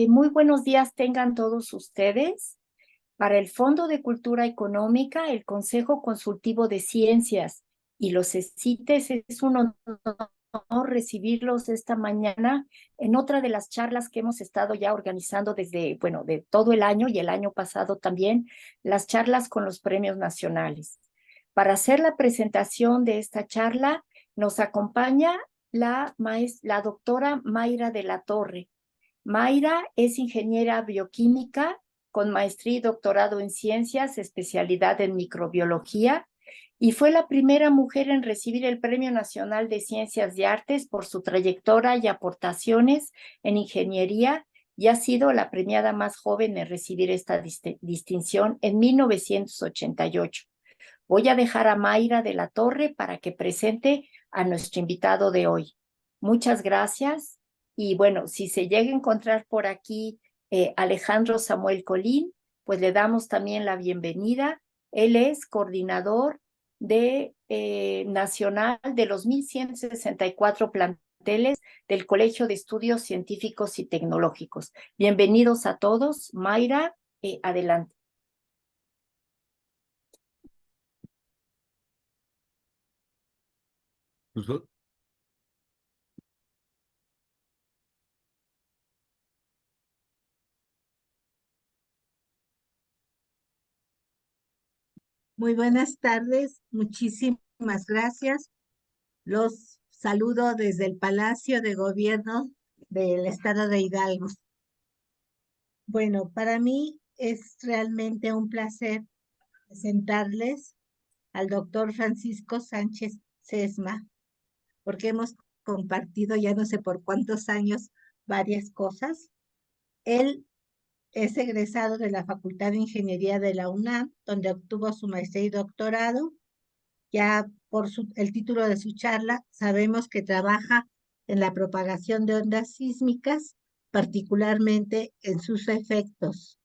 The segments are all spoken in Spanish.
Muy buenos días tengan todos ustedes. Para el Fondo de Cultura Económica, el Consejo Consultivo de Ciencias y los CECITES es un honor recibirlos esta mañana en otra de las charlas que hemos estado ya organizando desde, bueno, de todo el año y el año pasado también, las charlas con los premios nacionales. Para hacer la presentación de esta charla, nos acompaña la doctora Mayra de la Torre. Mayra es ingeniera bioquímica con maestría y doctorado en ciencias, especialidad en microbiología, y fue la primera mujer en recibir el Premio Nacional de Ciencias y Artes por su trayectoria y aportaciones en ingeniería, y ha sido la premiada más joven en recibir esta distinción en 1988. Voy a dejar a Mayra de la Torre para que presente a nuestro invitado de hoy. Muchas gracias. Y bueno, si se llega a encontrar por aquí Alejandro Samuel Colín, pues le damos también la bienvenida. Él es coordinador nacional de los 1,164 planteles del Colegio de Estudios Científicos y Tecnológicos. Bienvenidos a todos. Mayra, adelante. Muy buenas tardes, muchísimas gracias. Los saludo desde el Palacio de Gobierno del Estado de Hidalgo. Bueno, para mí es realmente un placer presentarles al doctor Francisco Sánchez Sesma, porque hemos compartido ya no sé por cuántos años varias cosas. Él es egresado de la Facultad de Ingeniería de la UNAM, donde obtuvo su maestría y doctorado. Ya por el título de su charla, sabemos que trabaja en la propagación de ondas sísmicas, particularmente en sus efectos.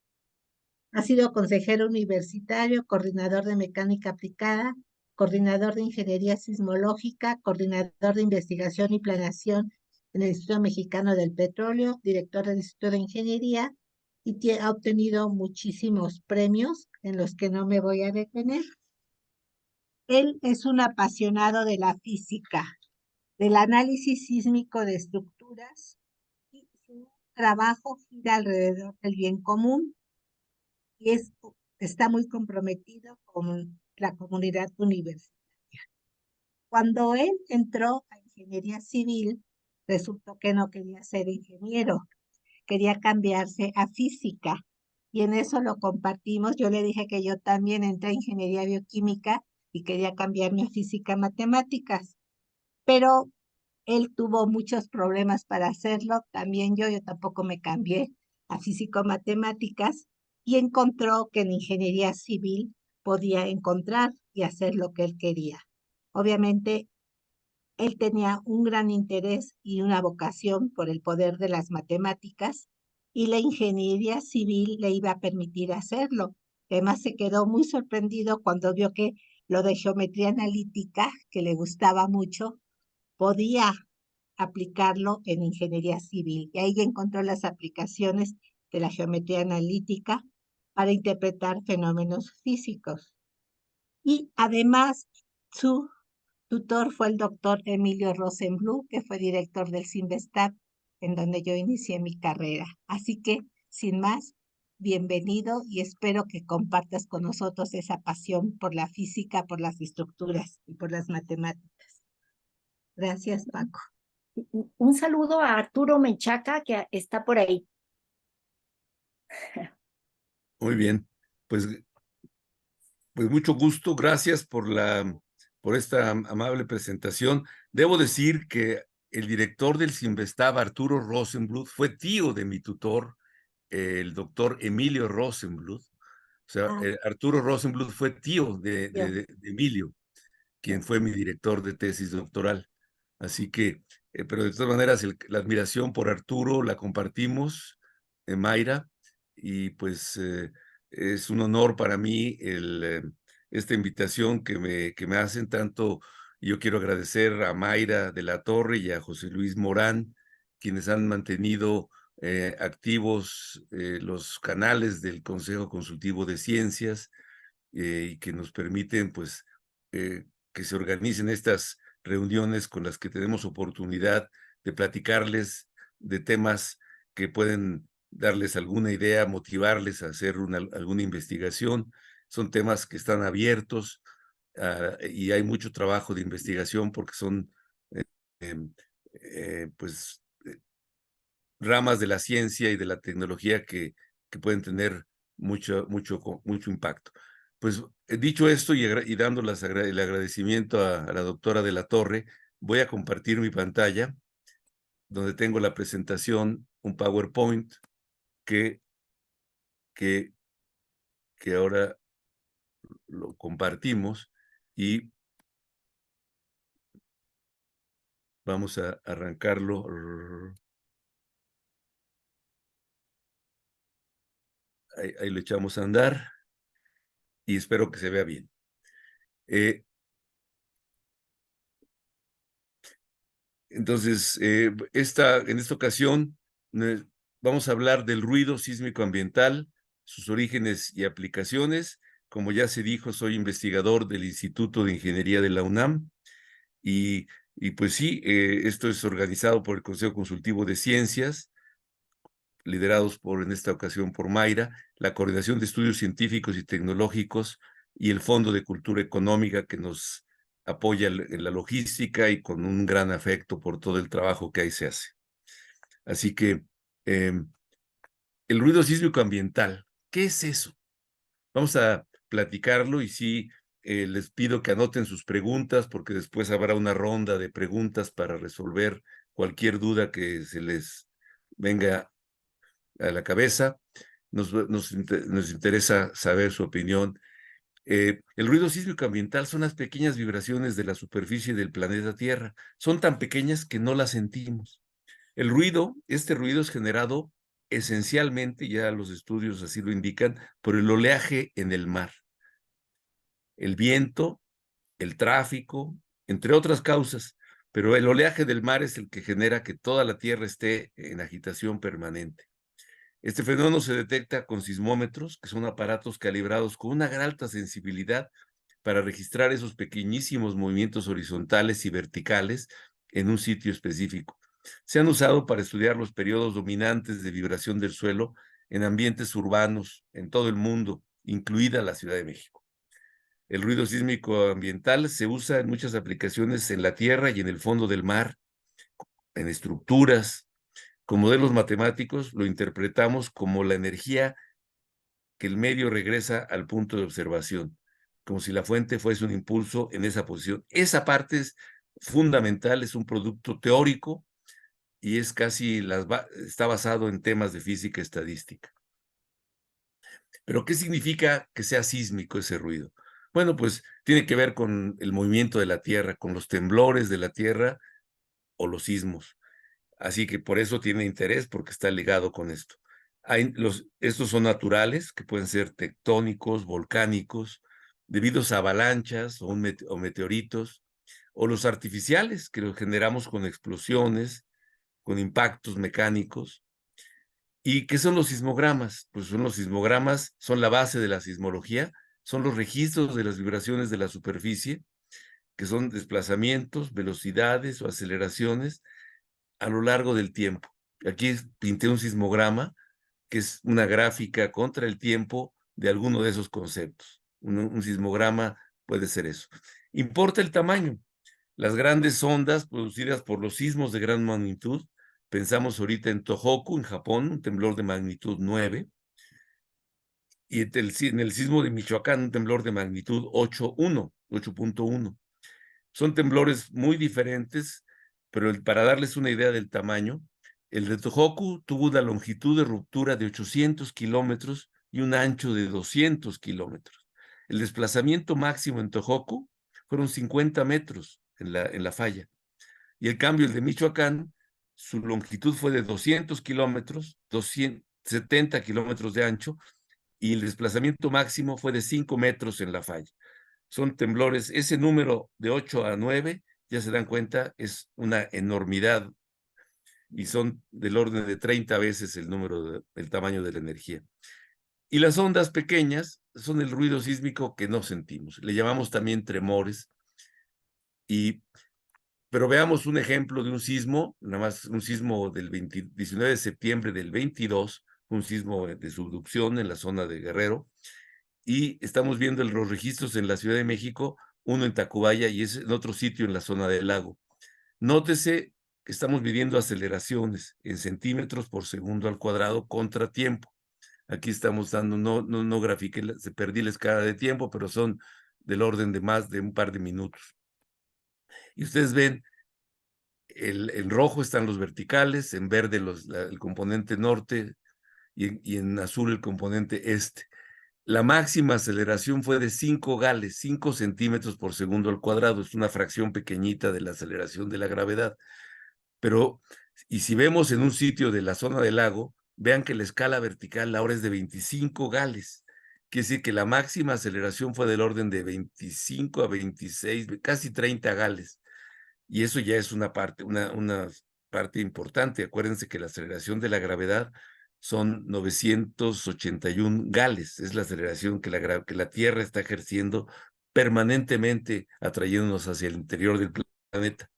Ha sido consejero universitario, coordinador de mecánica aplicada, coordinador de ingeniería sismológica, coordinador de investigación y planeación en el Instituto Mexicano del Petróleo, director del Instituto de Ingeniería, y ha obtenido muchísimos premios en los que no me voy a detener. Él es un apasionado de la física, del análisis sísmico de estructuras, y su trabajo gira alrededor del bien común y está muy comprometido con la comunidad universitaria. Cuando él entró a ingeniería civil, resultó que no quería ser ingeniero, quería cambiarse a física, y en eso lo compartimos. Yo le dije que yo también entré a ingeniería bioquímica y quería cambiarme a física matemáticas, pero él tuvo muchos problemas para hacerlo, también yo tampoco me cambié a físico matemáticas, y encontró que en ingeniería civil podía encontrar y hacer lo que él quería. Obviamente, él tenía un gran interés y una vocación por el poder de las matemáticas, y la ingeniería civil le iba a permitir hacerlo. Además, se quedó muy sorprendido cuando vio que lo de geometría analítica, que le gustaba mucho, podía aplicarlo en ingeniería civil. Y ahí encontró las aplicaciones de la geometría analítica para interpretar fenómenos físicos. Y además, su tutor fue el doctor Emilio Rosenbluth, que fue director del CINVESTAB, en donde yo inicié mi carrera. Así que, sin más, bienvenido, y espero que compartas con nosotros esa pasión por la física, por las estructuras y por las matemáticas. Gracias, Paco. Un saludo a Arturo Menchaca, que está por ahí. Muy bien, pues mucho gusto, gracias por esta amable presentación. Debo decir que el director del CINVESTAB, Arturo Rosenbluth, fue tío de mi tutor, el doctor Emilio Rosenbluth. O sea, Arturo Rosenbluth fue tío de Emilio, quien fue mi director de tesis doctoral. Así que, pero de todas maneras, la admiración por Arturo la compartimos, Mayra, y pues es un honor para mí esta invitación que me hacen tanto. Yo quiero agradecer a Mayra de la Torre y a José Luis Morán, quienes han mantenido activos los canales del Consejo Consultivo de Ciencias y que nos permiten, pues, que se organicen estas reuniones con las que tenemos oportunidad de platicarles de temas que pueden darles alguna idea, motivarles a hacer alguna investigación. Son temas que están abiertos y hay mucho trabajo de investigación porque son, pues, ramas de la ciencia y de la tecnología que pueden tener mucho impacto. Pues dicho esto y dando el agradecimiento a la doctora de la Torre, voy a compartir mi pantalla donde tengo la presentación, un PowerPoint que ahora lo compartimos y vamos a arrancarlo. Ahí lo echamos a andar y espero que se vea bien. Entonces, en esta ocasión vamos a hablar del ruido sísmico ambiental, sus orígenes y aplicaciones. Como ya se dijo, soy investigador del Instituto de Ingeniería de la UNAM y pues sí, esto es organizado por el Consejo Consultivo de Ciencias, liderados en esta ocasión por Mayra, la Coordinación de Estudios Científicos y Tecnológicos y el Fondo de Cultura Económica que nos apoya en la logística y con un gran afecto por todo el trabajo que ahí se hace. Así que el ruido sísmico ambiental, ¿qué es eso? Vamos a platicarlo y sí, les pido que anoten sus preguntas porque después habrá una ronda de preguntas para resolver cualquier duda que se les venga a la cabeza. Nos interesa saber su opinión. El ruido sísmico ambiental son las pequeñas vibraciones de la superficie del planeta Tierra. Son tan pequeñas que no las sentimos. Este ruido es generado esencialmente, ya los estudios así lo indican, por el oleaje en el mar. El viento, el tráfico, entre otras causas, pero el oleaje del mar es el que genera que toda la Tierra esté en agitación permanente. Este fenómeno se detecta con sismómetros, que son aparatos calibrados con una gran alta sensibilidad para registrar esos pequeñísimos movimientos horizontales y verticales en un sitio específico. Se han usado para estudiar los periodos dominantes de vibración del suelo en ambientes urbanos en todo el mundo, incluida la Ciudad de México. El ruido sísmico ambiental se usa en muchas aplicaciones en la tierra y en el fondo del mar, en estructuras. Con modelos matemáticos lo interpretamos como la energía que el medio regresa al punto de observación, como si la fuente fuese un impulso en esa posición. Esa parte es fundamental, es un producto teórico y es está basado en temas de física estadística. Pero ¿qué significa que sea sísmico ese ruido? Bueno, pues tiene que ver con el movimiento de la Tierra, con los temblores de la Tierra o los sismos. Así que por eso tiene interés, porque está ligado con esto. Estos son naturales, que pueden ser tectónicos, volcánicos, debidos a avalanchas o meteoritos, o los artificiales, que los generamos con explosiones, con impactos mecánicos. ¿Y qué son los sismogramas? Pues los sismogramas, son la base de la sismología, son los registros de las vibraciones de la superficie, que son desplazamientos, velocidades o aceleraciones a lo largo del tiempo. Aquí pinté un sismograma, que es una gráfica contra el tiempo de alguno de esos conceptos. Un sismograma puede ser eso. Importa el tamaño. Las grandes ondas producidas por los sismos de gran magnitud, pensamos ahorita en Tohoku, en Japón, un temblor de magnitud 9, y en el sismo de Michoacán, un temblor de magnitud 8.1. Son temblores muy diferentes, pero para darles una idea del tamaño, el de Tohoku tuvo una longitud de ruptura de 800 kilómetros y un ancho de 200 kilómetros. El desplazamiento máximo en Tohoku fueron 50 metros en la falla. Y el cambio, el de Michoacán, su longitud fue de 200 kilómetros, 270 kilómetros de ancho, y el desplazamiento máximo fue de 5 metros en la falla. Son temblores, ese número de 8 a 9, ya se dan cuenta, es una enormidad. y son del orden de 30 veces el tamaño de la energía. Y las ondas pequeñas son el ruido sísmico que no sentimos. Le llamamos también tremores. Pero veamos un ejemplo de un sismo, nada más un sismo del 19 de septiembre del 22, un sismo de subducción en la zona de Guerrero, y estamos viendo los registros en la Ciudad de México, uno en Tacubaya y es en otro sitio en la zona del lago. Nótese que estamos midiendo aceleraciones en centímetros por segundo al cuadrado contra tiempo. Aquí estamos dando, no grafiqué, se perdí la escala de tiempo, pero son del orden de más de un par de minutos. Y ustedes ven, en rojo están los verticales, en verde el componente norte y en azul el componente este. La máxima aceleración fue de 5 gales, 5 centímetros por segundo al cuadrado. Es una fracción pequeñita de la aceleración de la gravedad. Pero, y si vemos en un sitio de la zona del lago, vean que la escala vertical ahora es de 25 gales. Quiere decir que la máxima aceleración fue del orden de 25 a 26, casi 30 gales. Y eso ya es una parte importante. Acuérdense que la aceleración de la gravedad son 981 gales. Es la aceleración que la Tierra está ejerciendo permanentemente, atrayéndonos hacia el interior del planeta.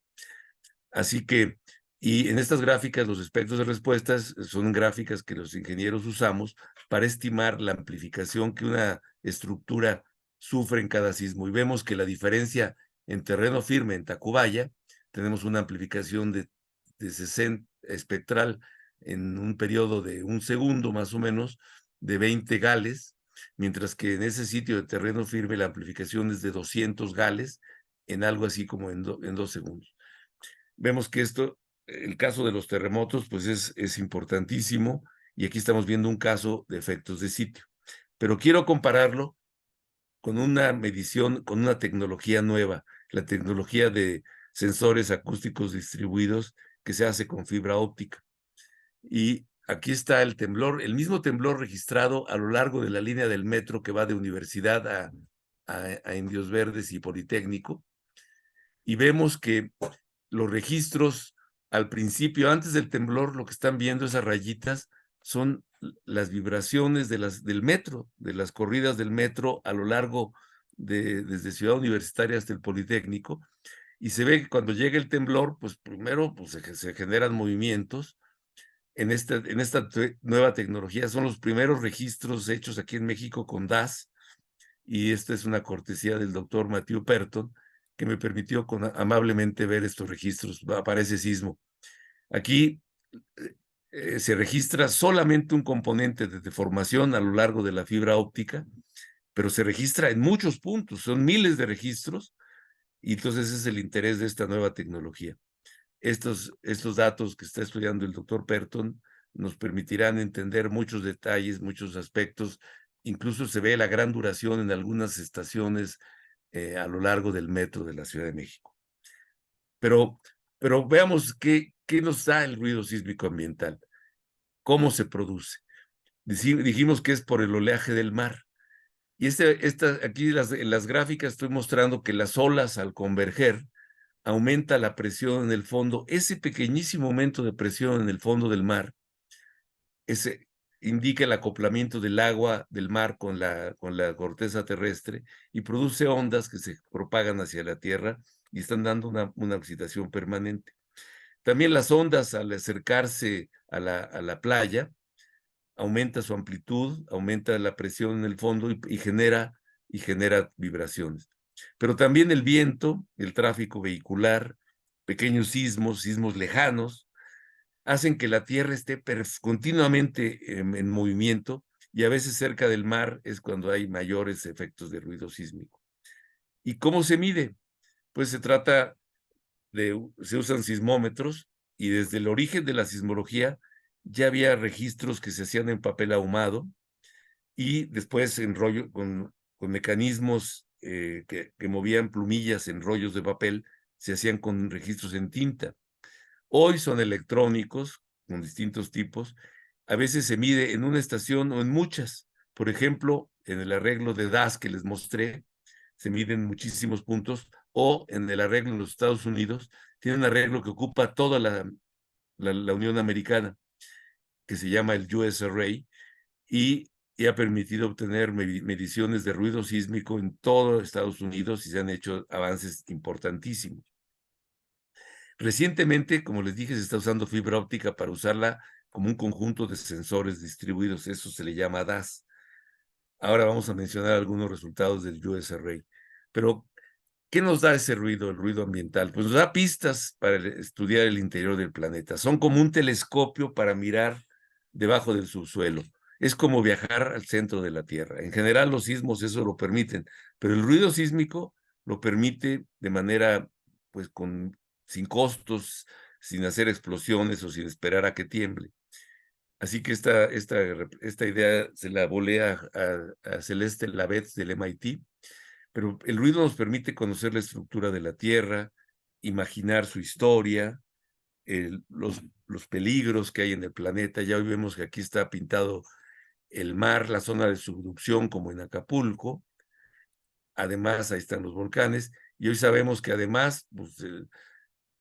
Así que, y en estas gráficas, los espectros de respuestas son gráficas que los ingenieros usamos para estimar la amplificación que una estructura sufre en cada sismo. Y vemos que la diferencia en terreno firme, en Tacubaya, tenemos una amplificación de 60 espectral en un periodo de un segundo más o menos, de 20 gales, mientras que en ese sitio de terreno firme la amplificación es de 200 gales en algo así como en 2 segundos. Vemos que el caso de los terremotos, pues es importantísimo, y aquí estamos viendo un caso de efectos de sitio. Pero quiero compararlo con una medición, con una tecnología nueva, la tecnología de sensores acústicos distribuidos que se hace con fibra óptica. Y aquí está el temblor, el mismo temblor registrado a lo largo de la línea del metro que va de Universidad a Indios Verdes y Politécnico. Y vemos que los registros al principio, antes del temblor, lo que están viendo esas rayitas son las vibraciones del metro, de las corridas del metro a lo largo desde Ciudad Universitaria hasta el Politécnico, y se ve que cuando llega el temblor, pues primero pues, se generan movimientos. En esta nueva tecnología son los primeros registros hechos aquí en México con DAS, y esta es una cortesía del doctor Matthew Perton, que me permitió amablemente ver estos registros para ese sismo. Aquí se registra solamente un componente de deformación a lo largo de la fibra óptica, pero se registra en muchos puntos, son miles de registros, y entonces ese es el interés de esta nueva tecnología. Estos datos que está estudiando el doctor Perton nos permitirán entender muchos detalles, muchos aspectos. Incluso se ve la gran duración en algunas estaciones a lo largo del metro de la Ciudad de México. Pero veamos qué nos da el ruido sísmico ambiental, cómo se produce. Dijimos que es por el oleaje del mar. Y aquí en las gráficas estoy mostrando que las olas al converger aumenta la presión en el fondo. Ese pequeñísimo aumento de presión en el fondo del mar, ese indica el acoplamiento del agua del mar con la corteza terrestre y produce ondas que se propagan hacia la Tierra y están dando una excitación permanente. También las ondas, al acercarse a la playa, aumenta su amplitud, aumenta la presión en el fondo y genera vibraciones. Pero también el viento, el tráfico vehicular, pequeños sismos lejanos, hacen que la Tierra esté continuamente en movimiento, y a veces cerca del mar es cuando hay mayores efectos de ruido sísmico. ¿Y cómo se mide? Pues se usan sismómetros, y desde el origen de la sismología ya había registros que se hacían en papel ahumado, y después en rollo con mecanismos que movían plumillas en rollos de papel, se hacían con registros en tinta. Hoy son electrónicos, con distintos tipos. A veces se mide en una estación o en muchas. Por ejemplo, en el arreglo de DAS que les mostré, se miden muchísimos puntos, o en el arreglo en los Estados Unidos, tiene un arreglo que ocupa toda la Unión Americana, que se llama el USRA, y ha permitido obtener mediciones de ruido sísmico en todo Estados Unidos y se han hecho avances importantísimos. Recientemente, como les dije, se está usando fibra óptica para usarla como un conjunto de sensores distribuidos. Eso se le llama DAS. Ahora vamos a mencionar algunos resultados del USRA. Pero, ¿qué nos da ese ruido, el ruido ambiental? Pues nos da pistas para estudiar el interior del planeta. Son como un telescopio para mirar debajo del subsuelo. Es como viajar al centro de la Tierra. En general, los sismos eso lo permiten, pero el ruido sísmico lo permite de manera, pues, sin costos, sin hacer explosiones o sin esperar a que tiemble. Así que esta idea se la volé a Celeste Labetz del MIT, pero el ruido nos permite conocer la estructura de la Tierra, imaginar su historia, los peligros que hay en el planeta. Ya hoy vemos que aquí está pintado el mar, la zona de subducción como en Acapulco. Además, ahí están los volcanes. Y hoy sabemos que además, pues,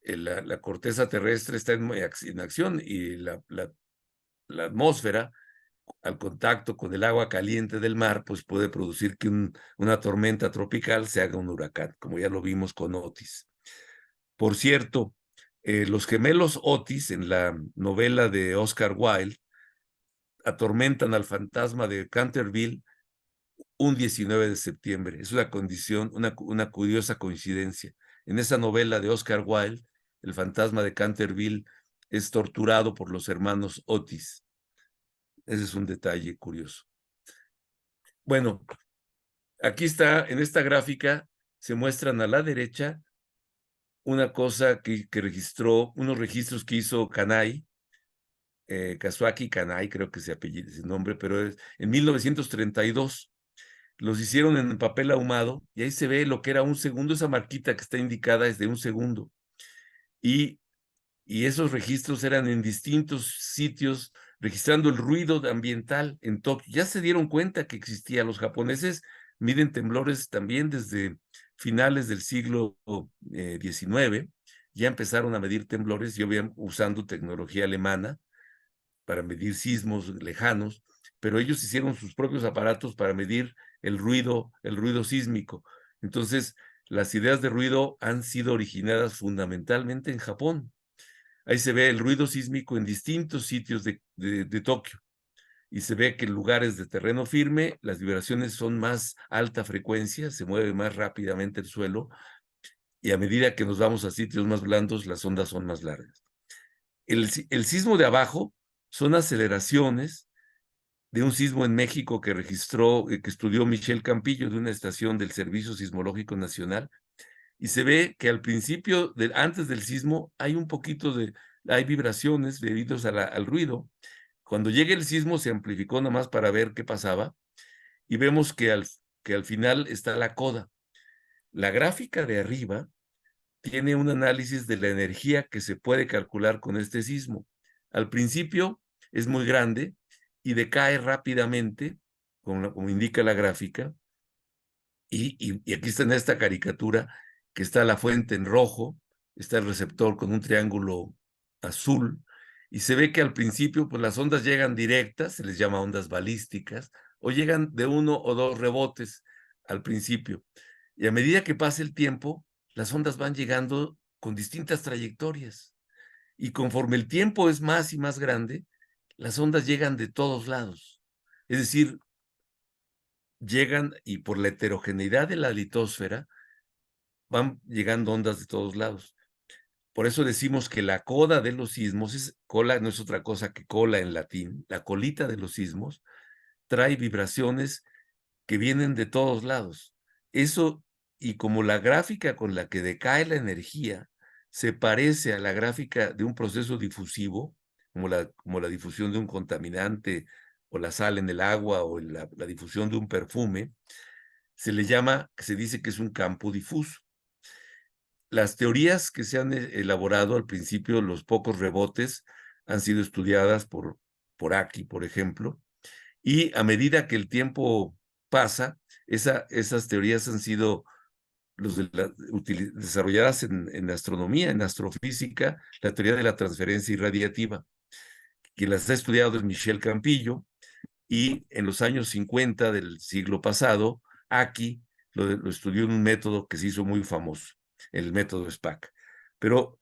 la corteza terrestre está en acción y la atmósfera, al contacto con el agua caliente del mar, pues puede producir que una tormenta tropical se haga un huracán, como ya lo vimos con Otis. Por cierto, los gemelos Otis, en la novela de Oscar Wilde, atormentan al fantasma de Canterville un 19 de septiembre. Es una condición, una curiosa coincidencia. En esa novela de Oscar Wilde, el fantasma de Canterville es torturado por los hermanos Otis. Ese es un detalle curioso. Bueno, aquí está, en esta gráfica, se muestran a la derecha una cosa que registró, unos registros que hizo Kanai, Kazuaki Kanai, creo que se apellida ese nombre, pero es en 1932. Los hicieron en papel ahumado y ahí se ve lo que era un segundo, esa marquita que está indicada es de un segundo. Y esos registros eran en distintos sitios, registrando el ruido ambiental en Tokio. Ya se dieron cuenta que existía. Los japoneses miden temblores también desde finales del siglo XIX. Ya empezaron a medir temblores y obviamente usando tecnología alemana para medir sismos lejanos, pero ellos hicieron sus propios aparatos para medir el ruido sísmico. Entonces, las ideas de ruido han sido originadas fundamentalmente en Japón. Ahí se ve el ruido sísmico en distintos sitios de Tokio y se ve que en lugares de terreno firme las vibraciones son más alta frecuencia, se mueve más rápidamente el suelo y a medida que nos vamos a sitios más blandos las ondas son más largas. El sismo de abajo son aceleraciones de un sismo en México que que estudió Michelle Campillo de una estación del Servicio Sismológico Nacional. Y se ve que al principio, antes del sismo, hay un poquito hay vibraciones debido al ruido. Cuando llega el sismo se amplificó nada más para ver qué pasaba y vemos que al final está la coda. La gráfica de arriba tiene un análisis de la energía que se puede calcular con este sismo. Al principio es muy grande y decae rápidamente, como indica la gráfica, y aquí está en esta caricatura que está la fuente en rojo, está el receptor con un triángulo azul, y se ve que al principio pues las ondas llegan directas, se les llama ondas balísticas, o llegan de uno o dos rebotes al principio. Y a medida que pasa el tiempo, las ondas van llegando con distintas trayectorias. Y conforme el tiempo es más y más grande, las ondas llegan de todos lados. Es decir, llegan y por la heterogeneidad de la litosfera van llegando ondas de todos lados. Por eso decimos que la coda de los sismos, cola no es otra cosa que cola en latín, la colita de los sismos trae vibraciones que vienen de todos lados. Eso, y como la gráfica con la que decae la energía se parece a la gráfica de un proceso difusivo, como la difusión de un contaminante o la sal en el agua o la difusión de un perfume, se dice que es un campo difuso. Las teorías que se han elaborado al principio, los pocos rebotes, han sido estudiadas por Aki, por ejemplo, y a medida que el tiempo pasa, esas teorías han sido desarrolladas en astronomía, en astrofísica, la teoría de la transferencia irradiativa. Quien las ha estudiado es Michel Campillo, y en los años 50 del siglo pasado, aquí lo estudió en un método que se hizo muy famoso, el método SPAC. Pero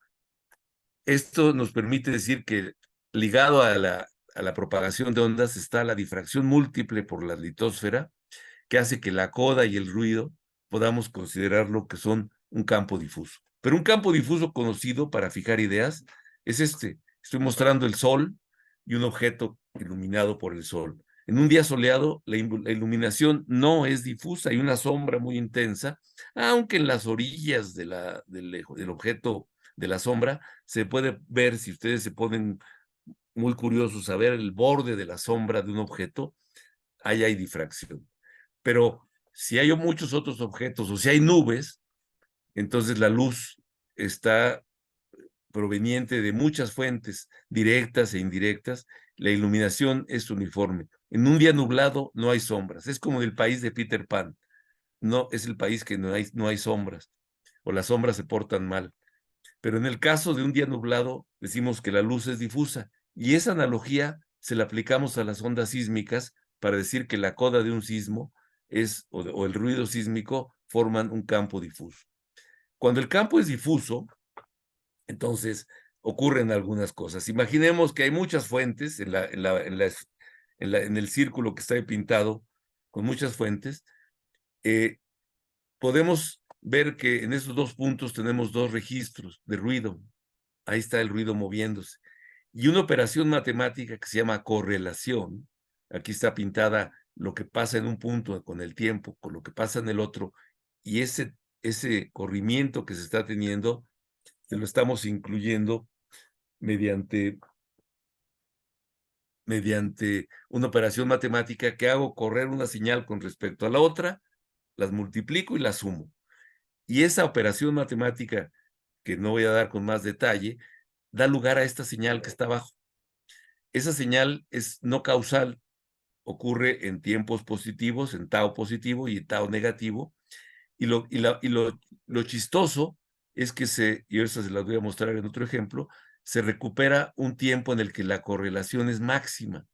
esto nos permite decir que ligado a la propagación de ondas está la difracción múltiple por la litosfera, que hace que la coda y el ruido podamos considerarlo que son un campo difuso. Pero un campo difuso conocido para fijar ideas es este. Estoy mostrando el sol y un objeto iluminado por el sol. En un día soleado, la iluminación no es difusa, hay una sombra muy intensa, aunque en las orillas del objeto de la sombra se puede ver, si ustedes se ponen muy curiosos a ver el borde de la sombra de un objeto, ahí hay difracción. Pero si hay muchos otros objetos o si hay nubes, entonces la luz está proveniente de muchas fuentes directas e indirectas. La iluminación es uniforme. En un día nublado no hay sombras. Es como el país de Peter Pan. No es el país que no hay sombras, o las sombras se portan mal. Pero en el caso de un día nublado, decimos que la luz es difusa. Y esa analogía se la aplicamos a las ondas sísmicas para decir que la coda de un sismo o el ruido sísmico forman un campo difuso. Cuando el campo es difuso, entonces ocurren algunas cosas. Imaginemos que hay muchas fuentes en el círculo que está pintado, con muchas fuentes. Podemos ver que en esos dos puntos tenemos dos registros de ruido. Ahí está el ruido moviéndose. Y una operación matemática que se llama correlación. Aquí está pintada lo que pasa en un punto con el tiempo, con lo que pasa en el otro. Y ese corrimiento que se está teniendo, se lo estamos incluyendo mediante una operación matemática que hago correr una señal con respecto a la otra, las multiplico y las sumo. Y esa operación matemática, que no voy a dar con más detalle, da lugar a esta señal que está abajo. Esa señal es no causal, ocurre en tiempos positivos, en tau positivo y en tau negativo, y lo chistoso es que y eso se las voy a mostrar en otro ejemplo, se recupera un tiempo en el que la correlación es máxima,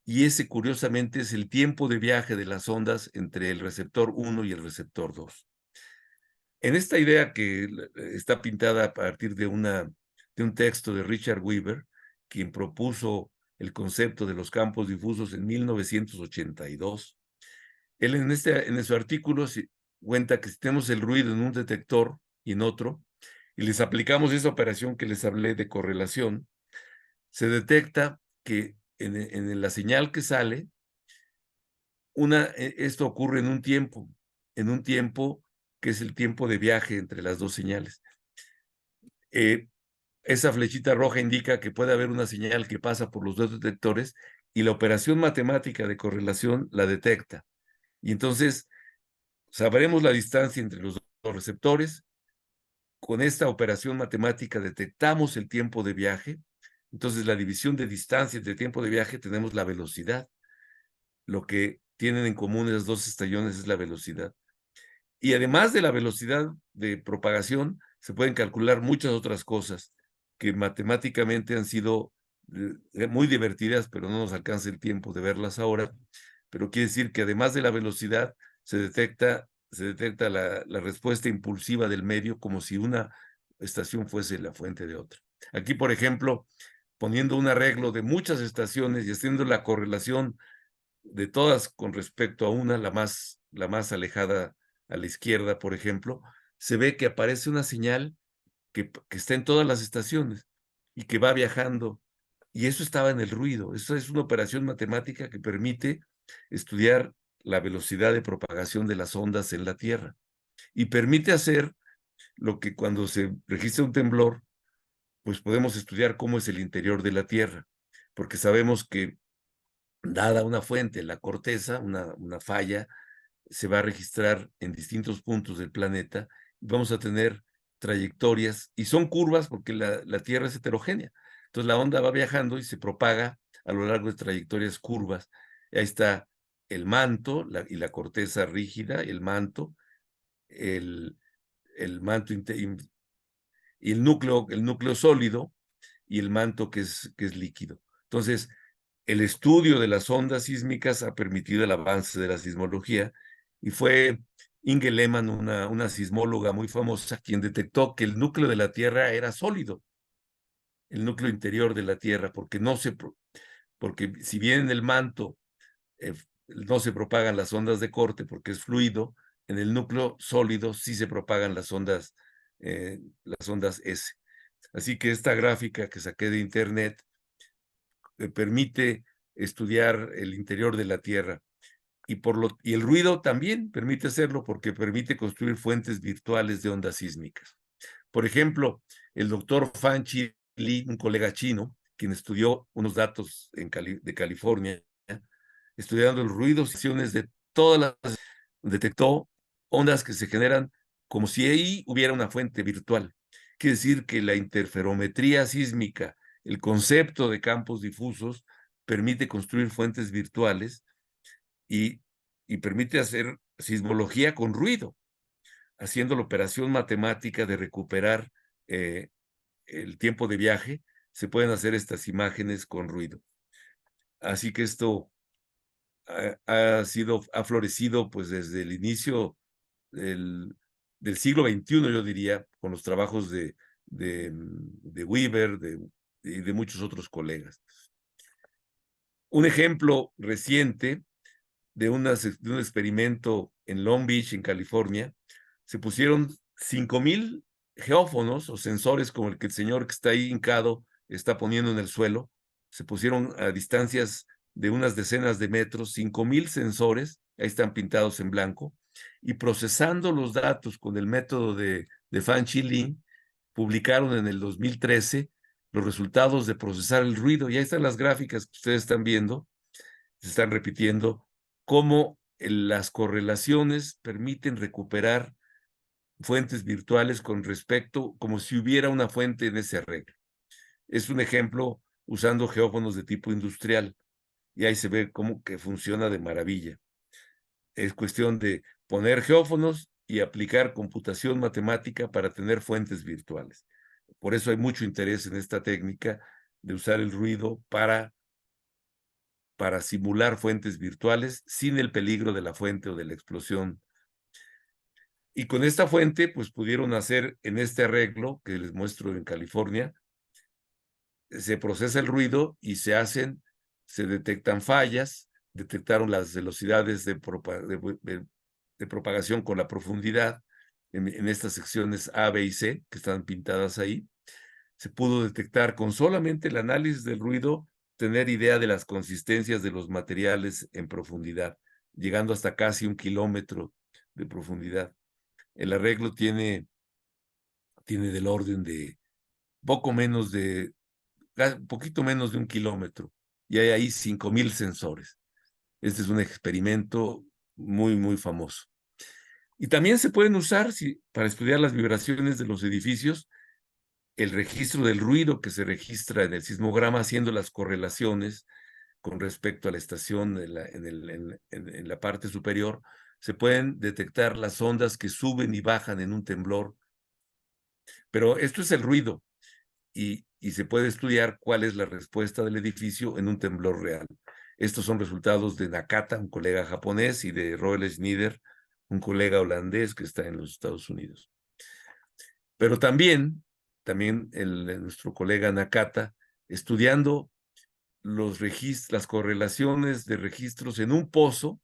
y ese curiosamente es el tiempo de viaje de las ondas entre el receptor 1 y el receptor 2. En esta idea que está pintada a partir de un texto de Richard Weaver, quien propuso el concepto de los campos difusos en 1982, él en su artículo cuenta que si tenemos el ruido en un detector y en otro, y les aplicamos esa operación que les hablé de correlación, se detecta que en la señal que sale, esto ocurre en un tiempo que es el tiempo de viaje entre las dos señales. Esa flechita roja indica que puede haber una señal que pasa por los dos detectores y la operación matemática de correlación la detecta. Y entonces sabremos la distancia entre los dos receptores. Con esta operación matemática detectamos el tiempo de viaje. Entonces, la división de distancia entre tiempo de viaje tenemos la velocidad. Lo que tienen en común esas dos estrellones es la velocidad. Y además de la velocidad de propagación, se pueden calcular muchas otras cosas que matemáticamente han sido muy divertidas, pero no nos alcanza el tiempo de verlas ahora. Pero quiere decir que además de la velocidad, se detecta la respuesta impulsiva del medio como si una estación fuese la fuente de otra. Aquí, por ejemplo, poniendo un arreglo de muchas estaciones y haciendo la correlación de todas con respecto a una, la más alejada a la izquierda, por ejemplo, se ve que aparece una señal que está en todas las estaciones y que va viajando. Y eso estaba en el ruido. Eso es una operación matemática que permite estudiar la velocidad de propagación de las ondas en la Tierra. Y permite hacer lo que cuando se registra un temblor, pues podemos estudiar cómo es el interior de la Tierra, porque sabemos que dada una fuente, la corteza, una falla, se va a registrar en distintos puntos del planeta y vamos a tener trayectorias, y son curvas porque la Tierra es heterogénea. Entonces la onda va viajando y se propaga a lo largo de trayectorias curvas. Ahí está el manto y la corteza rígida, el manto, el manto y el núcleo sólido y el manto que es líquido. Entonces, el estudio de las ondas sísmicas ha permitido el avance de la sismología y fue Inge Lehmann, una sismóloga muy famosa, quien detectó que el núcleo de la Tierra era sólido, el núcleo interior de la Tierra, porque si bien en el manto no se propagan las ondas de corte porque es fluido, en el núcleo sólido sí se propagan las ondas S. Así que esta gráfica que saqué de internet permite estudiar el interior de la Tierra. Y el ruido también permite hacerlo porque permite construir fuentes virtuales de ondas sísmicas. Por ejemplo, el doctor Fan Chi Li, un colega chino, quien estudió unos datos de California, estudiando el ruido, sesiones de todas las, detectó ondas que se generan como si ahí hubiera una fuente virtual. Quiere decir que la interferometría sísmica, el concepto de campos difusos, permite construir fuentes virtuales y permite hacer sismología con ruido, haciendo la operación matemática de recuperar el tiempo de viaje, se pueden hacer estas imágenes con ruido. Así que esto ha florecido pues desde el inicio del siglo XXI, yo diría, con los trabajos de Weaver y de muchos otros colegas. Un ejemplo reciente de un experimento en Long Beach, en California, se pusieron 5,000 geófonos o sensores como el que el señor que está ahí hincado está poniendo en el suelo. Se pusieron a distancias de unas decenas de metros, 5,000 sensores, ahí están pintados en blanco, y procesando los datos con el método de Fan Chi Lin, publicaron en el 2013 los resultados de procesar el ruido. Y ahí están las gráficas que ustedes están viendo, se están repitiendo, cómo las correlaciones permiten recuperar fuentes virtuales con respecto, como si hubiera una fuente en ese arreglo. Es un ejemplo usando geófonos de tipo industrial, y ahí se ve cómo que funciona de maravilla. Es cuestión de poner geófonos y aplicar computación matemática para tener fuentes virtuales. Por eso hay mucho interés en esta técnica de usar el ruido para simular fuentes virtuales sin el peligro de la fuente o de la explosión. Y con esta fuente, pues pudieron hacer en este arreglo que les muestro en California, se procesa el ruido y se detectan fallas, detectaron las velocidades de propagación con la profundidad en estas secciones A, B y C que están pintadas ahí. Se pudo detectar con solamente el análisis del ruido, tener idea de las consistencias de los materiales en profundidad, llegando hasta casi 1 kilómetro de profundidad. El arreglo tiene del orden de poquito menos de 1 kilómetro, y hay ahí 5,000 sensores. Este es un experimento muy, muy famoso. Y también se pueden usar para estudiar las vibraciones de los edificios, el registro del ruido que se registra en el sismograma, haciendo las correlaciones con respecto a la estación en la parte superior. Se pueden detectar las ondas que suben y bajan en un temblor. Pero esto es el ruido, y se puede estudiar cuál es la respuesta del edificio en un temblor real. Estos son resultados de Nakata, un colega japonés, y de Roel Schneider, un colega holandés que está en los Estados Unidos. Pero también nuestro colega Nakata, estudiando las correlaciones de registros en un pozo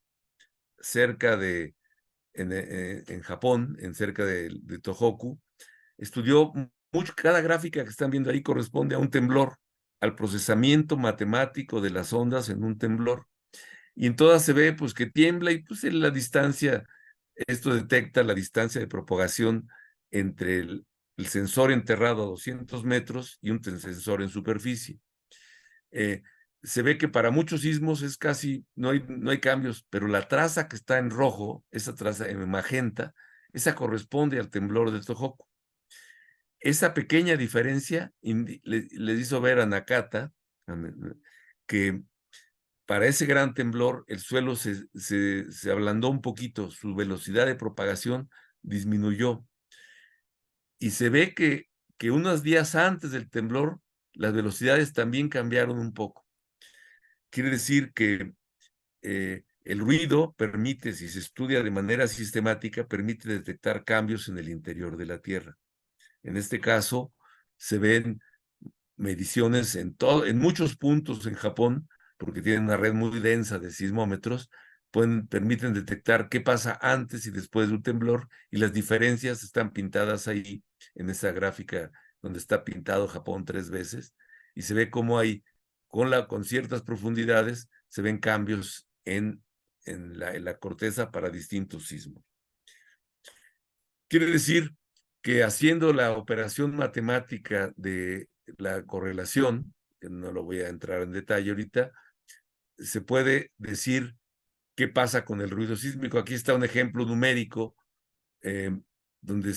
cerca en Japón, cerca de Tohoku, estudió mucho. Cada gráfica que están viendo ahí corresponde a un temblor, al procesamiento matemático de las ondas en un temblor. Y en todas se ve pues que tiembla, y pues en la distancia, esto detecta la distancia de propagación entre el sensor enterrado a 200 metros y un sensor en superficie. Se ve que para muchos sismos es casi, no hay cambios, pero la traza que está en rojo, esa traza en magenta, esa corresponde al temblor de Tohoku. Esa pequeña diferencia les hizo ver a Nakata que para ese gran temblor el suelo se ablandó un poquito, su velocidad de propagación disminuyó. y se ve que unos días antes del temblor las velocidades también cambiaron un poco. Quiere decir que el ruido permite, si se estudia de manera sistemática, permite detectar cambios en el interior de la Tierra. En este caso, se ven mediciones en muchos puntos en Japón, porque tienen una red muy densa de sismómetros, permiten detectar qué pasa antes y después de un temblor, y las diferencias están pintadas ahí en esa gráfica donde está pintado Japón 3 veces, y se ve cómo hay, con ciertas profundidades, se ven cambios en la corteza para distintos sismos. Quiere decir que haciendo la operación matemática de la correlación, que no lo voy a entrar en detalle ahorita, se puede decir qué pasa con el ruido sísmico. Aquí está un ejemplo numérico donde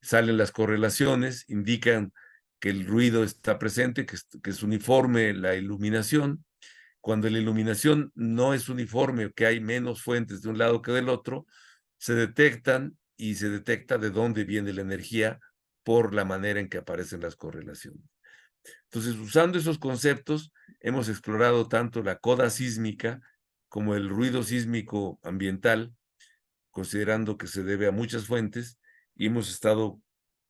salen las correlaciones, indican que el ruido está presente, que es uniforme la iluminación. Cuando la iluminación no es uniforme, que hay menos fuentes de un lado que del otro, se detectan y se detecta de dónde viene la energía por la manera en que aparecen las correlaciones. Entonces, usando esos conceptos, hemos explorado tanto la coda sísmica como el ruido sísmico ambiental, considerando que se debe a muchas fuentes, y hemos estado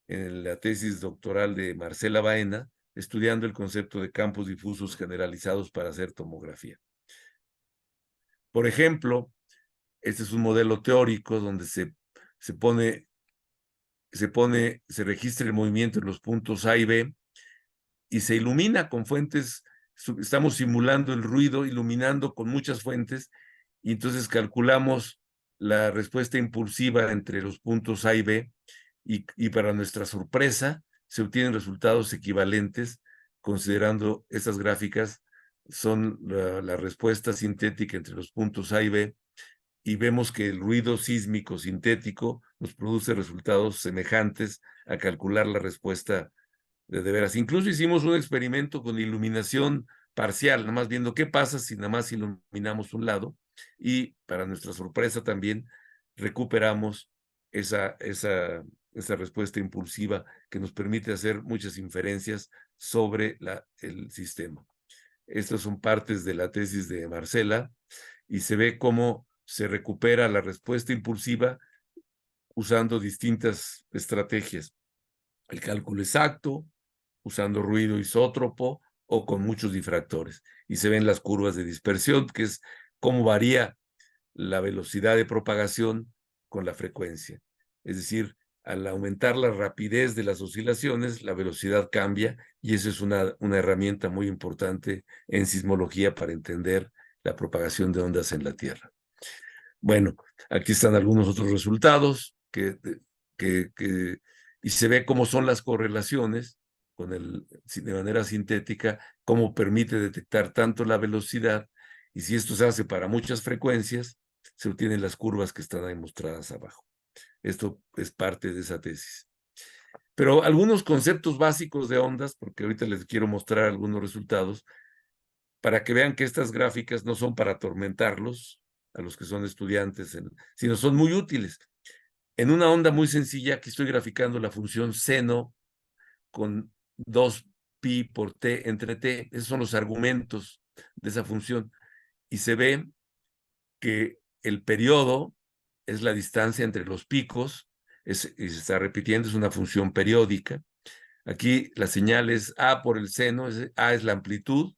en la tesis doctoral de Marcela Baena, estudiando el concepto de campos difusos generalizados para hacer tomografía. Por ejemplo, este es un modelo teórico donde se registra el movimiento en los puntos A y B y se ilumina con fuentes. Estamos simulando el ruido, iluminando con muchas fuentes, y entonces calculamos la respuesta impulsiva entre los puntos A y B, y para nuestra sorpresa se obtienen resultados equivalentes, considerando estas gráficas son la respuesta sintética entre los puntos A y B, y vemos que el ruido sísmico sintético nos produce resultados semejantes a calcular la respuesta de veras. Incluso hicimos un experimento con iluminación parcial, nada más viendo qué pasa si nada más iluminamos un lado, y para nuestra sorpresa también recuperamos esa respuesta impulsiva que nos permite hacer muchas inferencias sobre el sistema. Estas son partes de la tesis de Marcela, y se ve cómo se recupera la respuesta impulsiva usando distintas estrategias. El cálculo exacto, usando ruido isótropo o con muchos difractores. Y se ven las curvas de dispersión, que es cómo varía la velocidad de propagación con la frecuencia. Es decir, al aumentar la rapidez de las oscilaciones, la velocidad cambia, y eso es una herramienta muy importante en sismología para entender la propagación de ondas en la Tierra. Bueno, aquí están algunos otros resultados y se ve cómo son las correlaciones de manera sintética, cómo permite detectar tanto la velocidad, y si esto se hace para muchas frecuencias, se obtienen las curvas que están ahí mostradas abajo. Esto es parte de esa tesis. Pero algunos conceptos básicos de ondas, porque ahorita les quiero mostrar algunos resultados, para que vean que estas gráficas no son para atormentarlos, a los que son estudiantes, sino son muy útiles. En una onda muy sencilla, aquí estoy graficando la función seno con 2pi por t entre t. Esos son los argumentos de esa función. Y se ve que el periodo es la distancia entre los picos, y se está repitiendo, es una función periódica. Aquí la señal es A por el seno, A es la amplitud,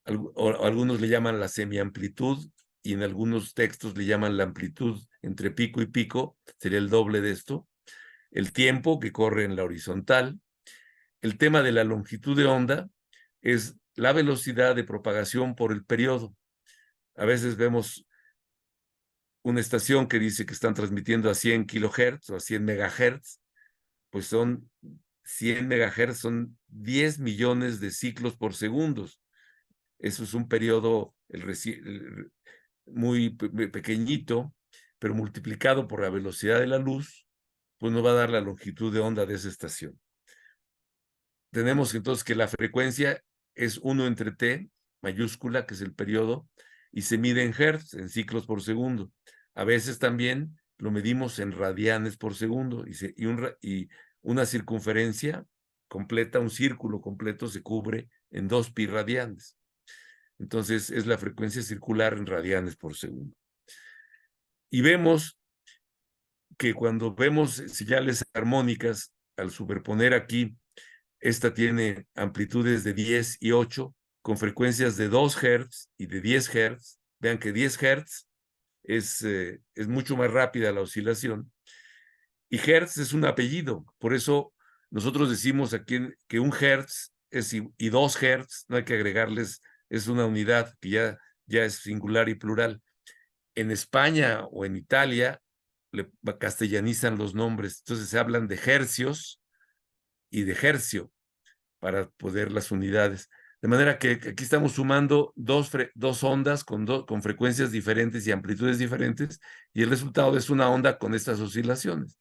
algunos le llaman la semiamplitud, y en algunos textos le llaman la amplitud entre pico y pico, sería el doble de esto. El tiempo que corre en la horizontal. El tema de la longitud de onda es la velocidad de propagación por el periodo. A veces vemos una estación que dice que están transmitiendo a 100 kilohertz o a 100 megahertz, pues son 100 megahertz, son 10 millones de ciclos por segundo. Eso es un periodo muy pequeñito, pero multiplicado por la velocidad de la luz, pues nos va a dar la longitud de onda de esa estación. Tenemos entonces que la frecuencia es 1 entre t, mayúscula, que es el periodo, y se mide en hertz, en ciclos por segundo. A veces también lo medimos en radianes por segundo y una circunferencia completa, un círculo completo se cubre en 2 pi radianes. Entonces es la frecuencia circular en radianes por segundo. Y vemos que cuando vemos señales armónicas, al superponer aquí, esta tiene amplitudes de 10 y 8 con frecuencias de 2 Hz y de 10 Hz. Vean que 10 Hz es mucho más rápida la oscilación. Y Hertz es un apellido, por eso nosotros decimos aquí que 1 Hertz y 2 Hertz, no hay que agregarles, es una unidad que ya es singular y plural. En España o en Italia le castellanizan los nombres, entonces se hablan de hercios y de hercio para poder las unidades. De manera que aquí estamos sumando dos ondas con frecuencias diferentes y amplitudes diferentes, y el resultado es una onda con estas oscilaciones.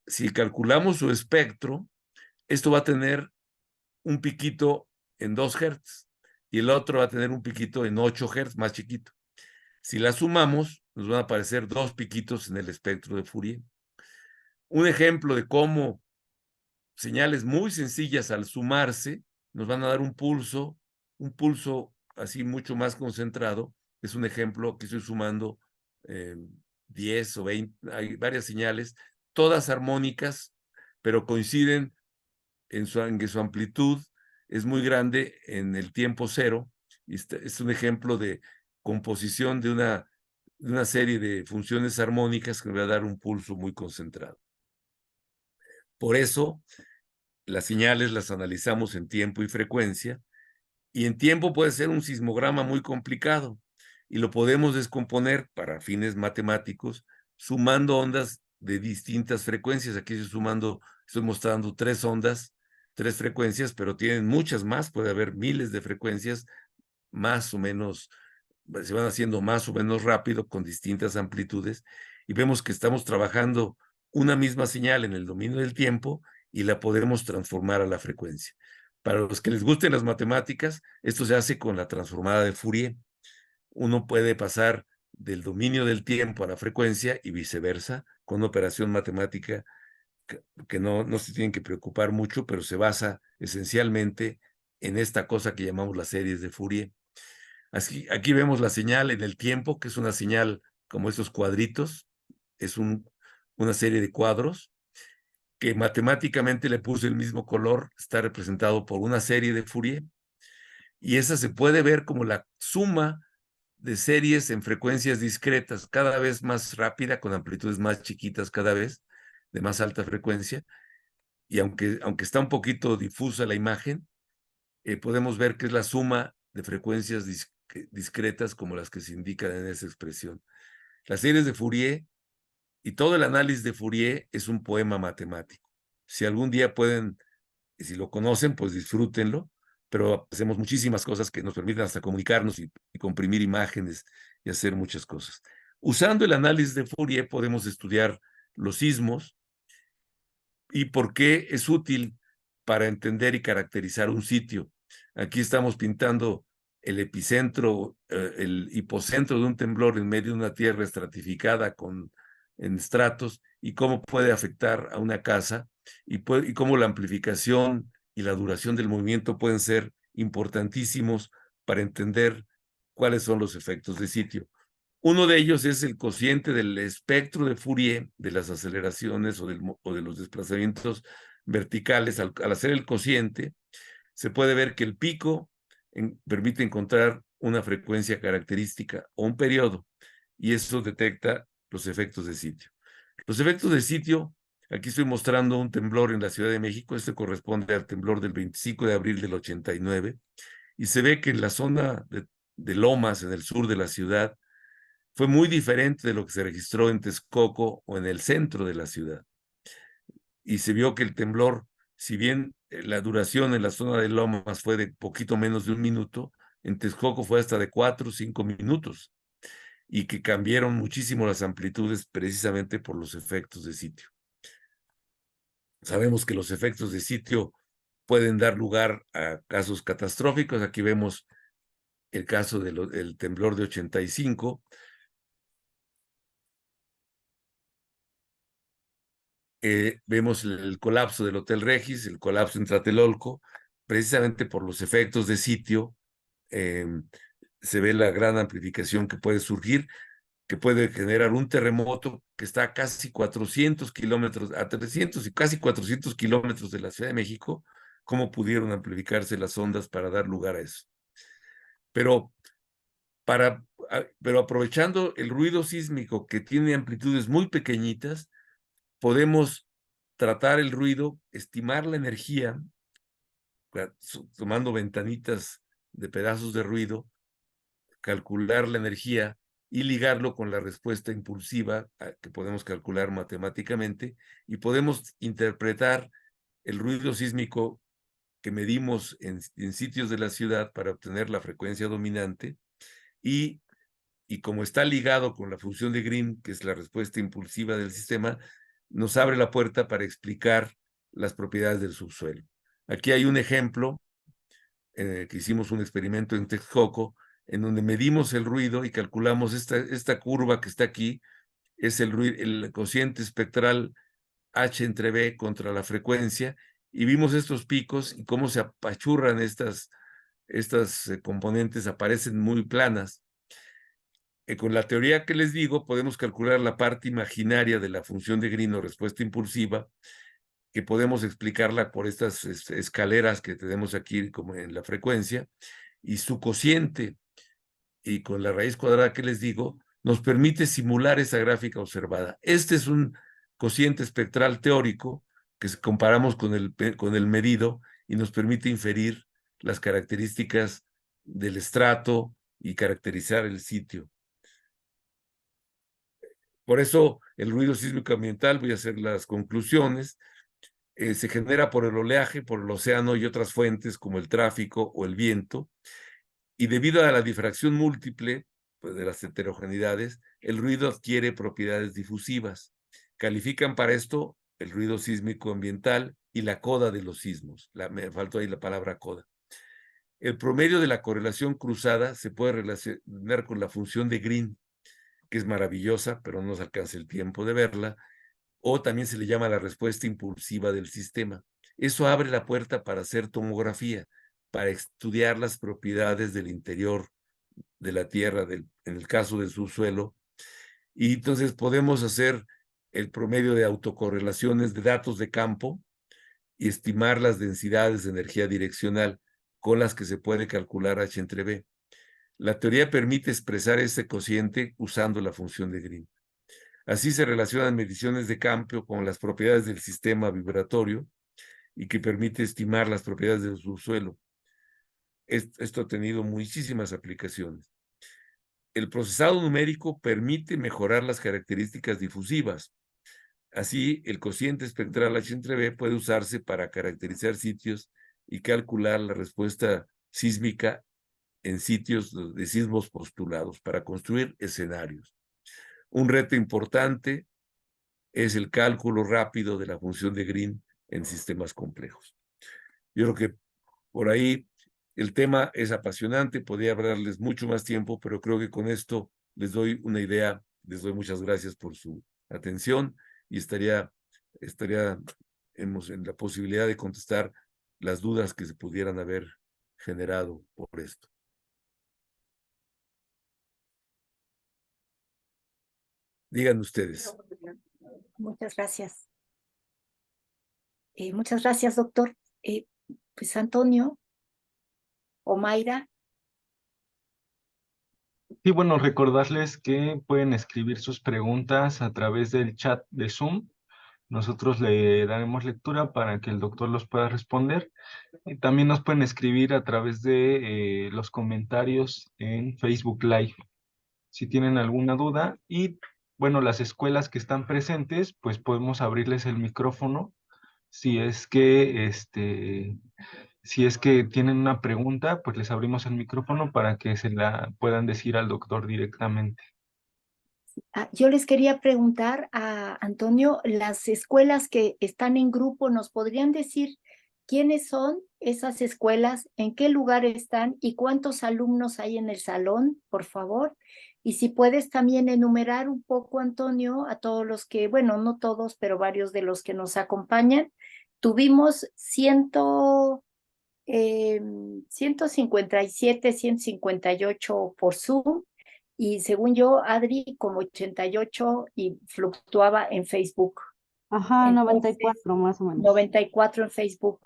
Si calculamos su espectro, esto va a tener un piquito en 2 Hz y el otro va a tener un piquito en 8 Hz, más chiquito. Si la sumamos, nos van a aparecer 2 piquitos en el espectro de Fourier. Un ejemplo de cómo señales muy sencillas al sumarse nos van a dar un pulso así mucho más concentrado. Es un ejemplo que estoy sumando 10 o 20, hay varias señales, todas armónicas, pero coinciden en que su amplitud es muy grande en el tiempo cero. Es un ejemplo de composición de una serie de funciones armónicas que me va a dar un pulso muy concentrado. Por eso, las señales las analizamos en tiempo y frecuencia, y en tiempo puede ser un sismograma muy complicado, y lo podemos descomponer para fines matemáticos, sumando ondas de distintas frecuencias. Aquí estoy mostrando 3 ondas, 3 frecuencias, pero tienen muchas más, puede haber miles de frecuencias, más o menos, se van haciendo más o menos rápido con distintas amplitudes, y vemos que estamos trabajando una misma señal en el dominio del tiempo y la podemos transformar a la frecuencia. Para los que les gusten las matemáticas, esto se hace con la transformada de Fourier. Uno puede pasar del dominio del tiempo a la frecuencia y viceversa, con una operación matemática que no se tienen que preocupar mucho, pero se basa esencialmente en esta cosa que llamamos las series de Fourier. Aquí vemos la señal en el tiempo, que es una señal como estos cuadritos, es una serie de cuadros que matemáticamente le puse el mismo color, está representado por una serie de Fourier, y esa se puede ver como la suma de series en frecuencias discretas, cada vez más rápida, con amplitudes más chiquitas cada vez, de más alta frecuencia, y aunque está un poquito difusa la imagen, podemos ver que es la suma de frecuencias discretas como las que se indican en esa expresión. Las series de Fourier y todo el análisis de Fourier es un poema matemático. Si algún día pueden, si lo conocen, pues disfrútenlo, pero hacemos muchísimas cosas que nos permiten hasta comunicarnos y comprimir imágenes y hacer muchas cosas. Usando el análisis de Fourier podemos estudiar los sismos y por qué es útil para entender y caracterizar un sitio. Aquí estamos pintando el epicentro, el hipocentro de un temblor en medio de una tierra estratificada en estratos, y cómo puede afectar a una casa, y cómo la amplificación y la duración del movimiento pueden ser importantísimos para entender cuáles son los efectos de sitio. Uno de ellos es el cociente del espectro de Fourier, de las aceleraciones o de los desplazamientos verticales. Al hacer el cociente, se puede ver que el pico permite encontrar una frecuencia característica o un periodo, y eso detecta los efectos de sitio. Los efectos de sitio, aquí estoy mostrando un temblor en la Ciudad de México, este corresponde al temblor del 25 de abril del 89, y se ve que en la zona de Lomas, en el sur de la ciudad, fue muy diferente de lo que se registró en Texcoco o en el centro de la ciudad. Y se vio que el temblor, si bien la duración en la zona de Lomas fue de poquito menos de 1 minuto, en Texcoco fue hasta de 4 o 5 minutos, y que cambiaron muchísimo las amplitudes precisamente por los efectos de sitio. Sabemos que los efectos de sitio pueden dar lugar a casos catastróficos. Aquí vemos el caso del temblor de 85, Vemos el colapso del Hotel Regis, el colapso en Tlatelolco, precisamente por los efectos de sitio. Se ve la gran amplificación que puede surgir, que puede generar un terremoto que está a casi 400 kilómetros, a 300 y casi 400 kilómetros de la Ciudad de México. ¿Cómo pudieron amplificarse las ondas para dar lugar a eso? Pero aprovechando el ruido sísmico que tiene amplitudes muy pequeñitas, podemos tratar el ruido, estimar la energía, tomando ventanitas de pedazos de ruido, calcular la energía y ligarlo con la respuesta impulsiva que podemos calcular matemáticamente, y podemos interpretar el ruido sísmico que medimos en sitios de la ciudad para obtener la frecuencia dominante, y como está ligado con la función de Green, que es la respuesta impulsiva del sistema, nos abre la puerta para explicar las propiedades del subsuelo. Aquí hay un ejemplo que hicimos un experimento en Texcoco, en donde medimos el ruido y calculamos esta curva que está aquí, es el cociente espectral H entre B contra la frecuencia, y vimos estos picos y cómo se apachurran estas componentes, aparecen muy planas. Con la teoría que les digo, podemos calcular la parte imaginaria de la función de Green o respuesta impulsiva, que podemos explicarla por estas escaleras que tenemos aquí como en la frecuencia, y su cociente, y con la raíz cuadrada que les digo, nos permite simular esa gráfica observada. Este es un cociente espectral teórico que comparamos con el medido y nos permite inferir las características del estrato y caracterizar el sitio. Por eso el ruido sísmico ambiental, voy a hacer las conclusiones, se genera por el oleaje, por el océano y otras fuentes como el tráfico o el viento, y debido a la difracción múltiple, pues, de las heterogeneidades, el ruido adquiere propiedades difusivas. Califican para esto el ruido sísmico ambiental y la coda de los sismos. Me faltó ahí la palabra coda. El promedio de la correlación cruzada se puede relacionar con la función de Green, que es maravillosa, pero no nos alcanza el tiempo de verla, o también se le llama la respuesta impulsiva del sistema. Eso abre la puerta para hacer tomografía, para estudiar las propiedades del interior de la Tierra, en el caso del subsuelo, y entonces podemos hacer el promedio de autocorrelaciones de datos de campo y estimar las densidades de energía direccional con las que se puede calcular H entre B. La teoría permite expresar este cociente usando la función de Green. Así se relacionan mediciones de campo con las propiedades del sistema vibratorio y que permite estimar las propiedades del subsuelo. Esto ha tenido muchísimas aplicaciones. El procesado numérico permite mejorar las características difusivas. Así, el cociente espectral H entre B puede usarse para caracterizar sitios y calcular la respuesta sísmica en sitios de sismos postulados para construir escenarios. Un reto importante es el cálculo rápido de la función de Green en sistemas complejos. Yo creo que por ahí el tema es apasionante, podría hablarles mucho más tiempo, pero creo que con esto les doy una idea, les doy muchas gracias por su atención y estaría en la posibilidad de contestar las dudas que se pudieran haber generado por esto. Digan ustedes. Muchas gracias. Muchas gracias, doctor. Pues Antonio o Mayra. Y bueno, recordarles que pueden escribir sus preguntas a través del chat de Zoom. Nosotros le daremos lectura para que el doctor los pueda responder. Y también nos pueden escribir a través de los comentarios en Facebook Live si tienen alguna duda. Y bueno, las escuelas que están presentes, pues podemos abrirles el micrófono si es que tienen una pregunta, pues les abrimos el micrófono para que se la puedan decir al doctor directamente. Yo les quería preguntar a Antonio, las escuelas que están en grupo, ¿nos podrían decir quiénes son esas escuelas, en qué lugar están y cuántos alumnos hay en el salón, por favor. Y si puedes también enumerar un poco, Antonio, a todos los que, bueno, no todos, pero varios de los que nos acompañan. Tuvimos 157, 158 por Zoom y según yo, Adri, como 88 y fluctuaba en Facebook. Ajá, Entonces, 94 más o menos. 94 en Facebook.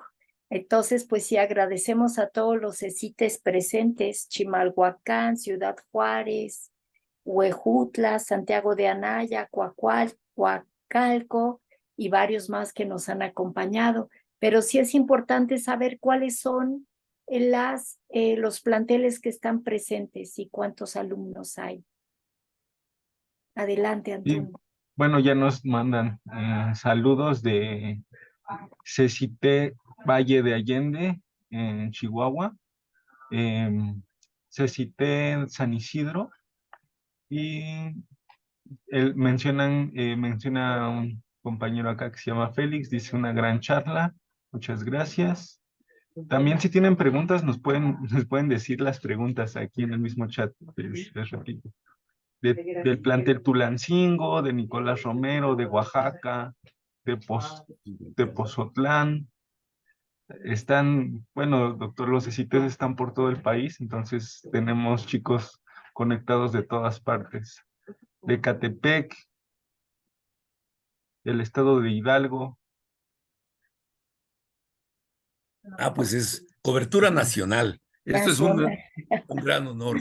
Entonces, pues sí, agradecemos a todos los CECITES presentes, Chimalhuacán, Ciudad Juárez, Huejutla, Santiago de Anaya, Coacalco y varios más que nos han acompañado. Pero sí es importante saber cuáles son los planteles que están presentes y cuántos alumnos hay. Adelante, Y Antonio. bueno, ya nos mandan saludos de CECITE Valle de Allende en Chihuahua, CECITE San Isidro y menciona un compañero acá que se llama Félix, dice una gran charla, muchas gracias. También si tienen preguntas nos pueden decir las preguntas aquí en el mismo chat, les repito. Del plantel Tulancingo, de Nicolás Romero, de Oaxaca, de Pozotlán. Están, bueno, doctor, los CECITES están por todo el país, entonces tenemos chicos conectados de todas partes. De Catepec, del estado de Hidalgo. Pues es cobertura nacional. Esto es un gran honor.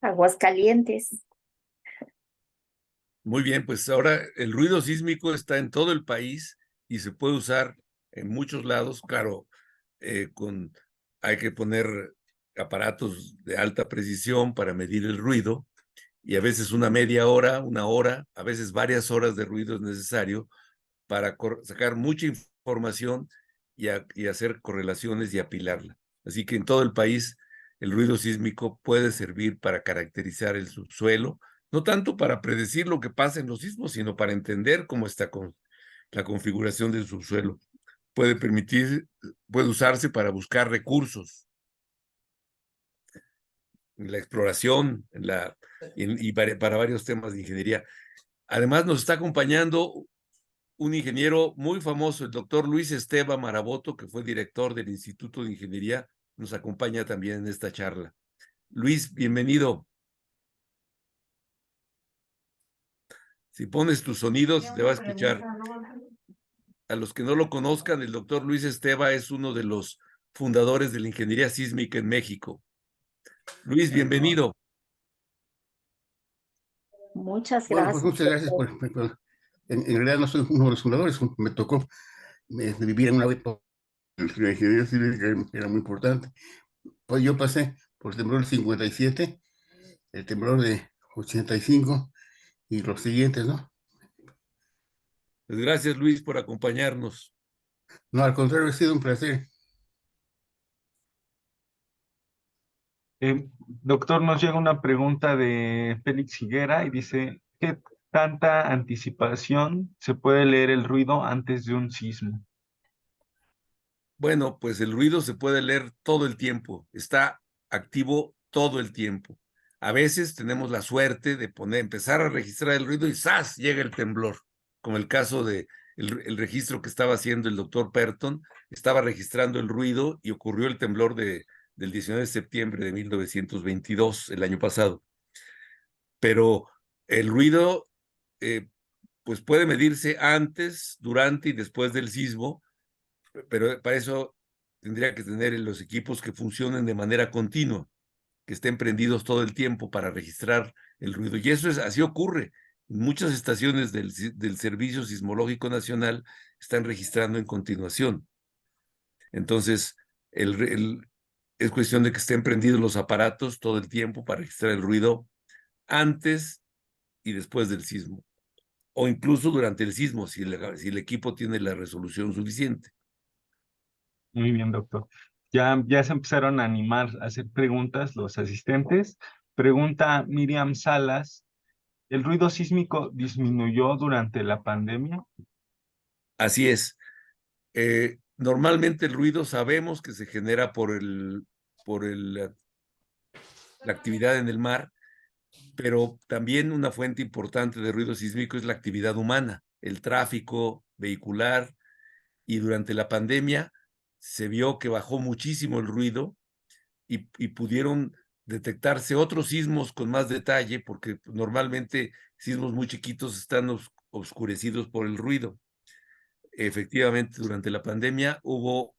Aguascalientes. Muy bien, pues ahora el ruido sísmico está en todo el país y se puede usar en muchos lados. Claro, hay que poner aparatos de alta precisión para medir el ruido y a veces una media hora, una hora, a veces varias horas de ruido es necesario para sacar mucha información y hacer correlaciones y apilarla. Así que en todo el país el ruido sísmico puede servir para caracterizar el subsuelo, no tanto para predecir lo que pasa en los sismos, sino para entender cómo está la configuración del subsuelo. Puede usarse para buscar recursos en la exploración y para varios temas de ingeniería. Además, nos está acompañando un ingeniero muy famoso, el doctor Luis Esteva Maraboto, que fue director del Instituto de Ingeniería, nos acompaña también en esta charla. Luis, bienvenido. Si pones tus sonidos, te va a escuchar. A los que no lo conozcan, el doctor Luis Esteva es uno de los fundadores de la ingeniería sísmica en México. Luis, bienvenido. Muchas Bueno, gracias. pues muchas gracias en realidad no soy uno de los fundadores, me tocó vivir en una época en la ingeniería civil que era muy importante. Pues yo pasé por el temblor del 57, el temblor de 85 y los siguientes, ¿no? Pues gracias, Luis, por acompañarnos. No, al contrario, ha sido un placer. Doctor, nos llega una pregunta de Félix Higuera y dice, ¿qué tanta anticipación se puede leer el ruido antes de un sismo? Bueno, pues el ruido se puede leer todo el tiempo, está activo todo el tiempo. A veces tenemos la suerte de empezar a registrar el ruido y ¡zas! Llega el temblor, como el caso de el registro que estaba haciendo el doctor Perton, estaba registrando el ruido y ocurrió el temblor del 19 de septiembre de 1922, el año pasado. Pero el ruido pues puede medirse antes, durante y después del sismo, pero para eso tendría que tener los equipos que funcionen de manera continua, que estén prendidos todo el tiempo para registrar el ruido. Y eso así ocurre. Muchas estaciones del Servicio Sismológico Nacional están registrando en continuación. Entonces, es cuestión de que estén prendidos los aparatos todo el tiempo para registrar el ruido antes y después del sismo, o incluso durante el sismo, si el equipo tiene la resolución suficiente. Muy bien, doctor. Ya se empezaron a animar a hacer preguntas los asistentes. Pregunta Miriam Salas, ¿el ruido sísmico disminuyó durante la pandemia? Así es. Normalmente el ruido sabemos que se genera por la actividad en el mar, pero también una fuente importante de ruido sísmico es la actividad humana, el tráfico vehicular, y durante la pandemia se vio que bajó muchísimo el ruido y pudieron detectarse otros sismos con más detalle, porque normalmente sismos muy chiquitos están oscurecidos por el ruido. Efectivamente, durante la pandemia hubo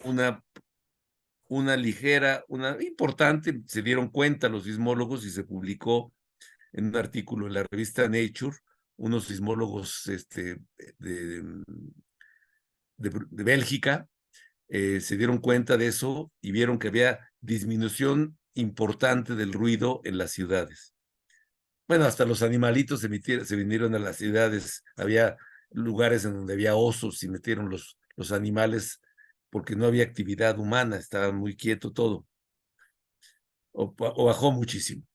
una ligera, una importante, se dieron cuenta los sismólogos y se publicó en un artículo en la revista Nature, unos sismólogos de, de Bélgica, se dieron cuenta de eso y vieron que había disminución importante del ruido en las ciudades. Bueno, hasta los animalitos se vinieron a las ciudades, había lugares en donde había osos y metieron los animales porque no había actividad humana, estaba muy quieto todo, o bajó muchísimo.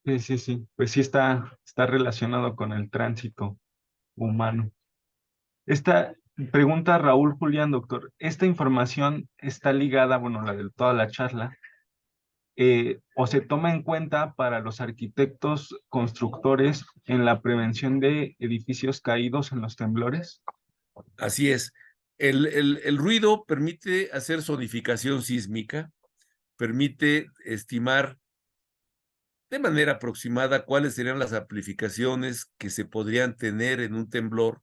Sí, sí, sí. Pues sí está relacionado con el tránsito humano. Esta pregunta Raúl Julián, doctor. ¿Esta información está ligada, bueno, la de toda la charla, o se toma en cuenta para los arquitectos constructores en la prevención de edificios caídos en los temblores? Así es. El ruido permite hacer zonificación sísmica, permite estimar de manera aproximada cuáles serían las amplificaciones que se podrían tener en un temblor,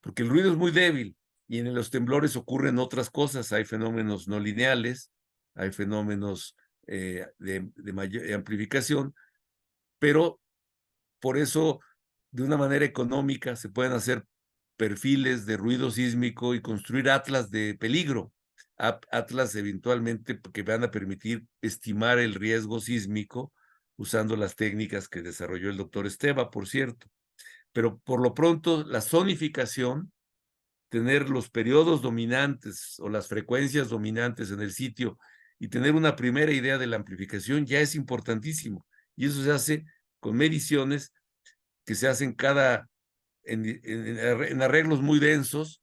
porque el ruido es muy débil y en los temblores ocurren otras cosas. Hay fenómenos no lineales, hay fenómenos de mayor amplificación, pero por eso, de una manera económica, se pueden hacer perfiles de ruido sísmico y construir atlas de peligro, atlas eventualmente que van a permitir estimar el riesgo sísmico usando las técnicas que desarrolló el doctor Esteva, por cierto. Pero por lo pronto, la zonificación, tener los periodos dominantes o las frecuencias dominantes en el sitio y tener una primera idea de la amplificación ya es importantísimo. Y eso se hace con mediciones que se hacen en arreglos muy densos,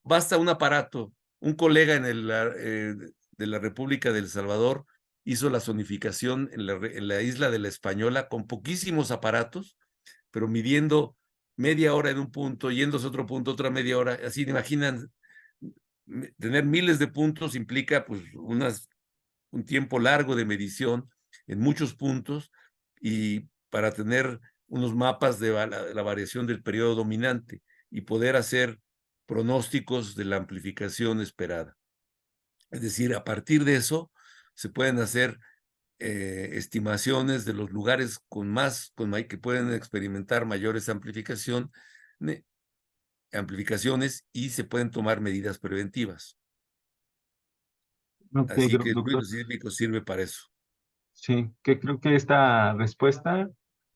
basta un aparato. Un colega de la República de El Salvador hizo la zonificación en la isla de La Española con poquísimos aparatos, pero midiendo media hora en un punto, yéndose a otro punto, otra media hora. Así, imaginan, tener miles de puntos implica pues un tiempo largo de medición en muchos puntos y para tener unos mapas de la variación del periodo dominante y poder hacer pronósticos de la amplificación esperada. Es decir, a partir de eso se pueden hacer estimaciones de los lugares que pueden experimentar mayores amplificaciones y se pueden tomar medidas preventivas. Ok, Así que el ruido doctor. sísmico sirve para eso. Sí, que creo que esta respuesta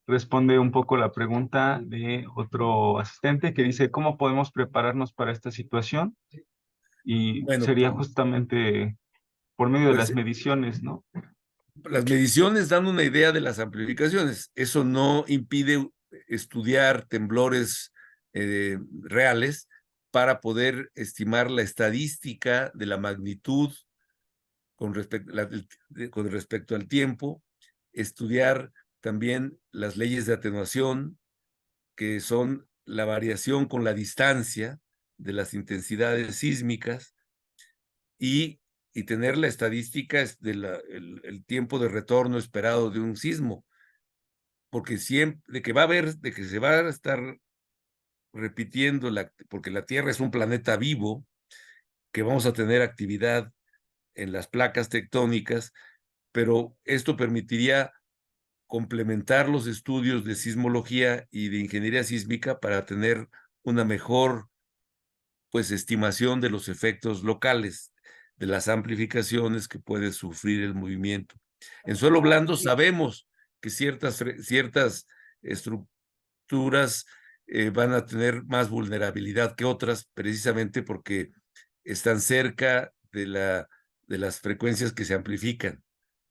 responde un poco la pregunta de otro asistente que dice, ¿cómo podemos prepararnos para esta situación? Y Bueno, sería justamente por medio de pues las mediciones, ¿no? las mediciones dan una idea de las amplificaciones. Eso no impide estudiar temblores reales para poder estimar la estadística de la magnitud con respecto al tiempo, estudiar también las leyes de atenuación, que son la variación con la distancia de las intensidades sísmicas, y tener la estadística el tiempo de retorno esperado de un sismo, porque siempre, de que se va a estar repitiendo, porque la Tierra es un planeta vivo, que vamos a tener actividad en las placas tectónicas, pero esto permitiría complementar los estudios de sismología y de ingeniería sísmica para tener una mejor, pues, estimación de los efectos locales, de las amplificaciones que puede sufrir el movimiento. En suelo blando sabemos que ciertas estructuras van a tener más vulnerabilidad que otras, precisamente porque están cerca de las frecuencias que se amplifican,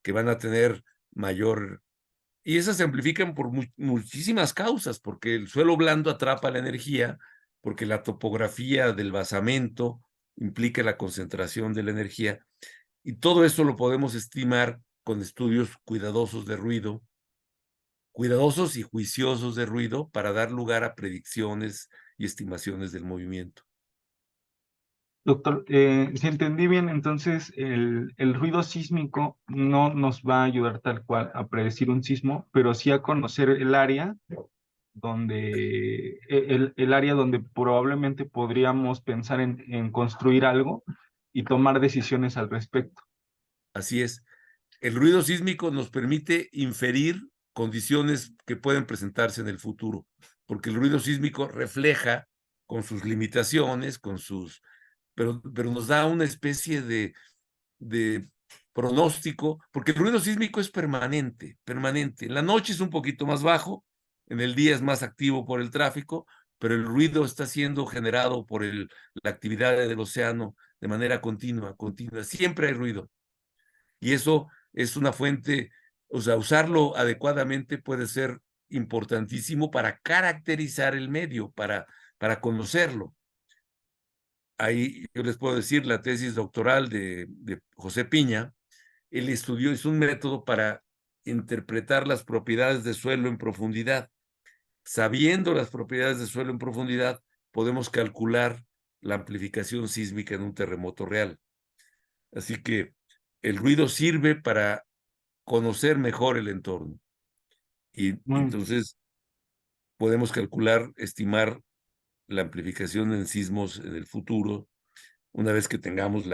que van a tener mayor. Y esas se amplifican por muchísimas causas, porque el suelo blando atrapa la energía, porque la topografía del basamento implica la concentración de la energía. Y todo esto lo podemos estimar con estudios cuidadosos de ruido, cuidadosos y juiciosos de ruido para dar lugar a predicciones y estimaciones del movimiento. Doctor, si entendí bien, entonces el ruido sísmico no nos va a ayudar tal cual a predecir un sismo, pero sí a conocer el área donde, el área donde probablemente podríamos pensar en construir algo y tomar decisiones al respecto. Así es. El ruido sísmico nos permite inferir condiciones que pueden presentarse en el futuro, porque el ruido sísmico refleja con sus limitaciones, pero nos da una especie de pronóstico, porque el ruido sísmico es permanente, permanente. En la noche es un poquito más bajo, en el día es más activo por el tráfico, pero el ruido está siendo generado por la actividad del océano de manera continua, continua. Siempre hay ruido. Y eso es una fuente, o sea, usarlo adecuadamente puede ser importantísimo para caracterizar el medio, para conocerlo. Ahí yo les puedo decir la tesis doctoral de José Piña. Él estudió, es un método para interpretar las propiedades de suelo en profundidad. Sabiendo las propiedades de suelo en profundidad, podemos calcular la amplificación sísmica en un terremoto real. Así que el ruido sirve para conocer mejor el entorno. Y entonces podemos calcular, estimar la amplificación en sismos en el futuro. Una vez que tengamos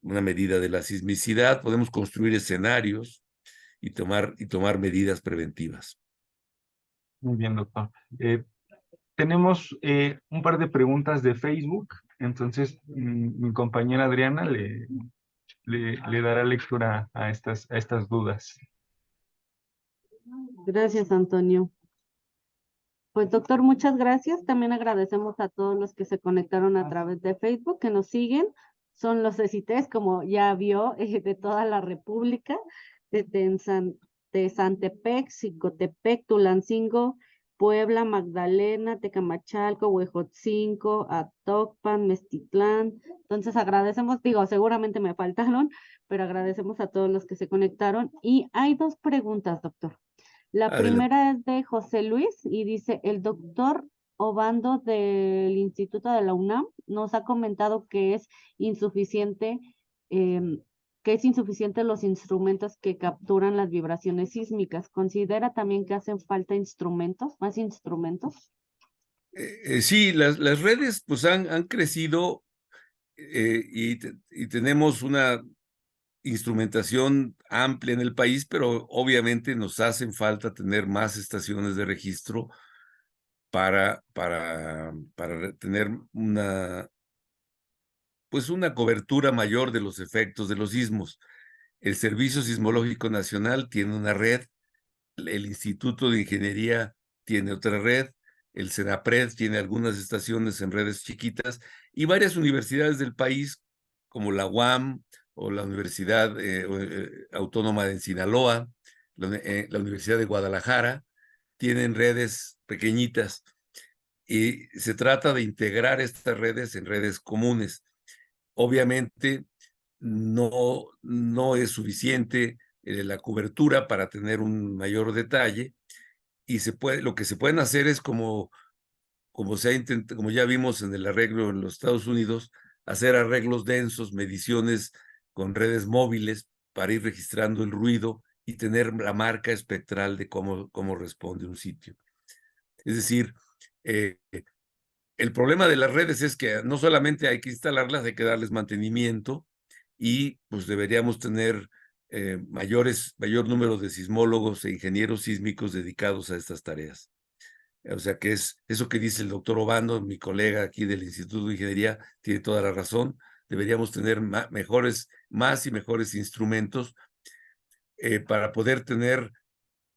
una medida de la sismicidad, podemos construir escenarios y tomar medidas preventivas. Muy bien, doctor. Tenemos un par de preguntas de Facebook, entonces mi compañera Adriana le dará lectura a estas dudas. Gracias, Antonio. Pues doctor, muchas gracias. También agradecemos a todos los que se conectaron a través de Facebook, que nos siguen. Son los CECITES, como ya vio, de toda la República, de Santepec, Xicotepec, Tulancingo, Puebla, Magdalena, Tecamachalco, Huejotzinco, Atocpan, Mestitlán. Entonces agradecemos, digo, seguramente me faltaron, pero agradecemos a todos los que se conectaron. Y hay dos preguntas, doctor. La Adelante. primera es de José Luis y dice, el doctor Obando del Instituto de la UNAM nos ha comentado que es insuficiente, los instrumentos que capturan las vibraciones sísmicas. ¿Considera también que hacen falta instrumentos, más instrumentos? Sí, las redes pues han crecido y tenemos una instrumentación amplia en el país, pero obviamente nos hacen falta tener más estaciones de registro para tener una cobertura mayor de los efectos de los sismos. El Servicio Sismológico Nacional tiene una red, el Instituto de Ingeniería tiene otra red, el CENAPRED tiene algunas estaciones en redes chiquitas y varias universidades del país, como la UAM o la Universidad Autónoma de Sinaloa, la Universidad de Guadalajara, tienen redes pequeñitas y se trata de integrar estas redes en redes comunes. Obviamente no es suficiente la cobertura para tener un mayor detalle y lo que se pueden hacer es como ya vimos en el arreglo en los Estados Unidos, hacer arreglos densos, mediciones con redes móviles para ir registrando el ruido y tener la marca espectral de cómo responde un sitio. Es decir, el problema de las redes es que no solamente hay que instalarlas, hay que darles mantenimiento y pues deberíamos tener mayor número de sismólogos e ingenieros sísmicos dedicados a estas tareas. O sea que es eso que dice el doctor Obando, mi colega aquí del Instituto de Ingeniería, tiene toda la razón. Deberíamos tener más y mejores instrumentos para poder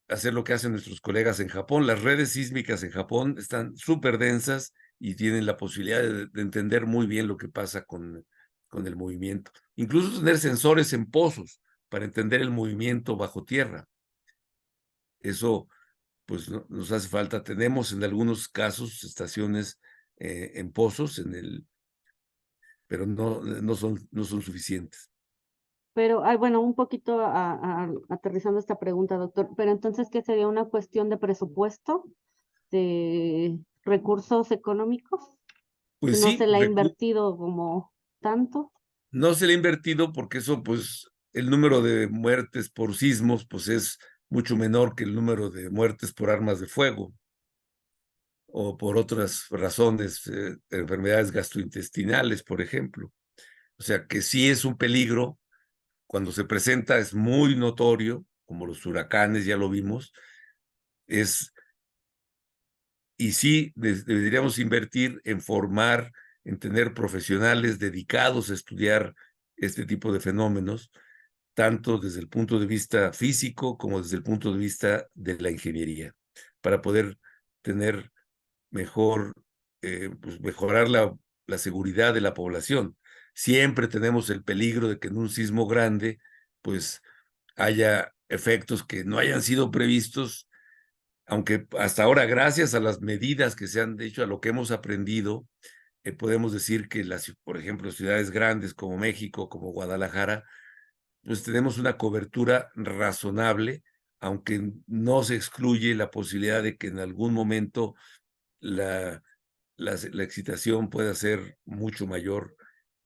hacer lo que hacen nuestros colegas en Japón. Las redes sísmicas en Japón están súper densas y tienen la posibilidad de entender muy bien lo que pasa con el movimiento. Incluso tener sensores en pozos para entender el movimiento bajo tierra. Eso, pues, nos hace falta. Tenemos en algunos casos estaciones en pozos, pero no son suficientes. Pero, bueno, un poquito aterrizando esta pregunta, doctor, pero entonces, ¿qué sería una cuestión de presupuesto, de recursos económicos? Que Pues no sí, se le ha invertido como tanto. no se le ha invertido porque eso, pues, el número de muertes por sismos, pues es mucho menor que el número de muertes por armas de fuego o por otras razones, enfermedades gastrointestinales, por ejemplo. O sea que sí es un peligro, cuando se presenta es muy notorio, como los huracanes, ya lo vimos, y sí deberíamos invertir en formar, en tener profesionales dedicados a estudiar este tipo de fenómenos, tanto desde el punto de vista físico como desde el punto de vista de la ingeniería, para poder tener pues mejorar la seguridad de la población. Siempre tenemos el peligro de que en un sismo grande, pues haya efectos que no hayan sido previstos, aunque hasta ahora, gracias a las medidas que se han hecho, a lo que hemos aprendido, podemos decir que por ejemplo, ciudades grandes como México, como Guadalajara, pues tenemos una cobertura razonable, aunque no se excluye la posibilidad de que en algún momento la excitación pueda ser mucho mayor,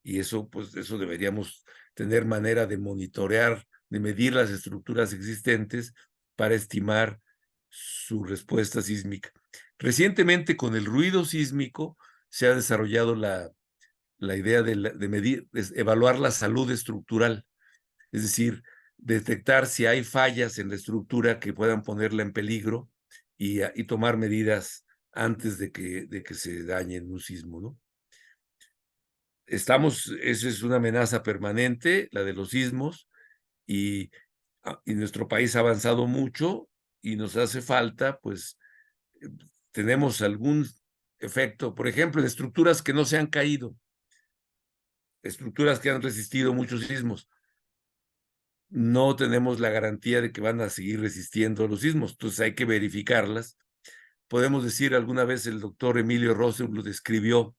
y eso, pues, eso deberíamos tener manera de monitorear, de medir las estructuras existentes para estimar su respuesta sísmica. Recientemente, con el ruido sísmico, se ha desarrollado la idea de medir, de evaluar la salud estructural, es decir, detectar si hay fallas en la estructura que puedan ponerla en peligro y tomar medidas antes de que se dañe en un sismo, ¿no? Esa es una amenaza permanente, la de los sismos, y nuestro país ha avanzado mucho y nos hace falta, pues, tenemos algún efecto, por ejemplo, en estructuras que no se han caído, estructuras que han resistido muchos sismos. No tenemos la garantía de que van a seguir resistiendo los sismos, entonces hay que verificarlas. Podemos decir, alguna vez el doctor Emilio Rosenbluth describió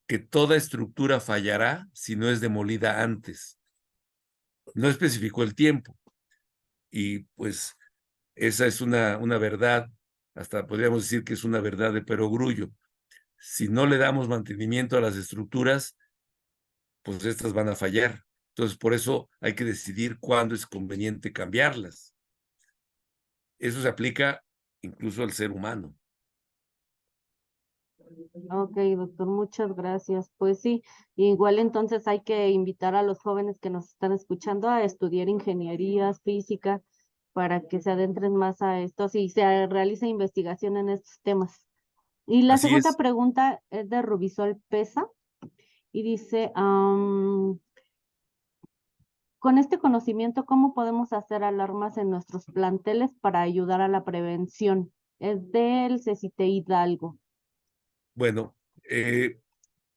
que toda estructura fallará si no es demolida antes. No especificó el tiempo, y pues esa es una verdad, hasta podríamos decir que es una verdad de perogrullo. Si no le damos mantenimiento a las estructuras, pues estas van a fallar. Entonces, por eso hay que decidir cuándo es conveniente cambiarlas. Eso se aplica incluso al ser humano. Ok, doctor, muchas gracias. Pues sí, igual entonces hay que invitar a los jóvenes que nos están escuchando a estudiar ingeniería, física, para que se adentren más a esto y se realice investigación en estos temas. Y la Así segunda es. pregunta es de Rubisol Pesa y dice, con este conocimiento, ¿cómo podemos hacer alarmas en nuestros planteles para ayudar a la prevención? Es del CECITE Hidalgo. Bueno,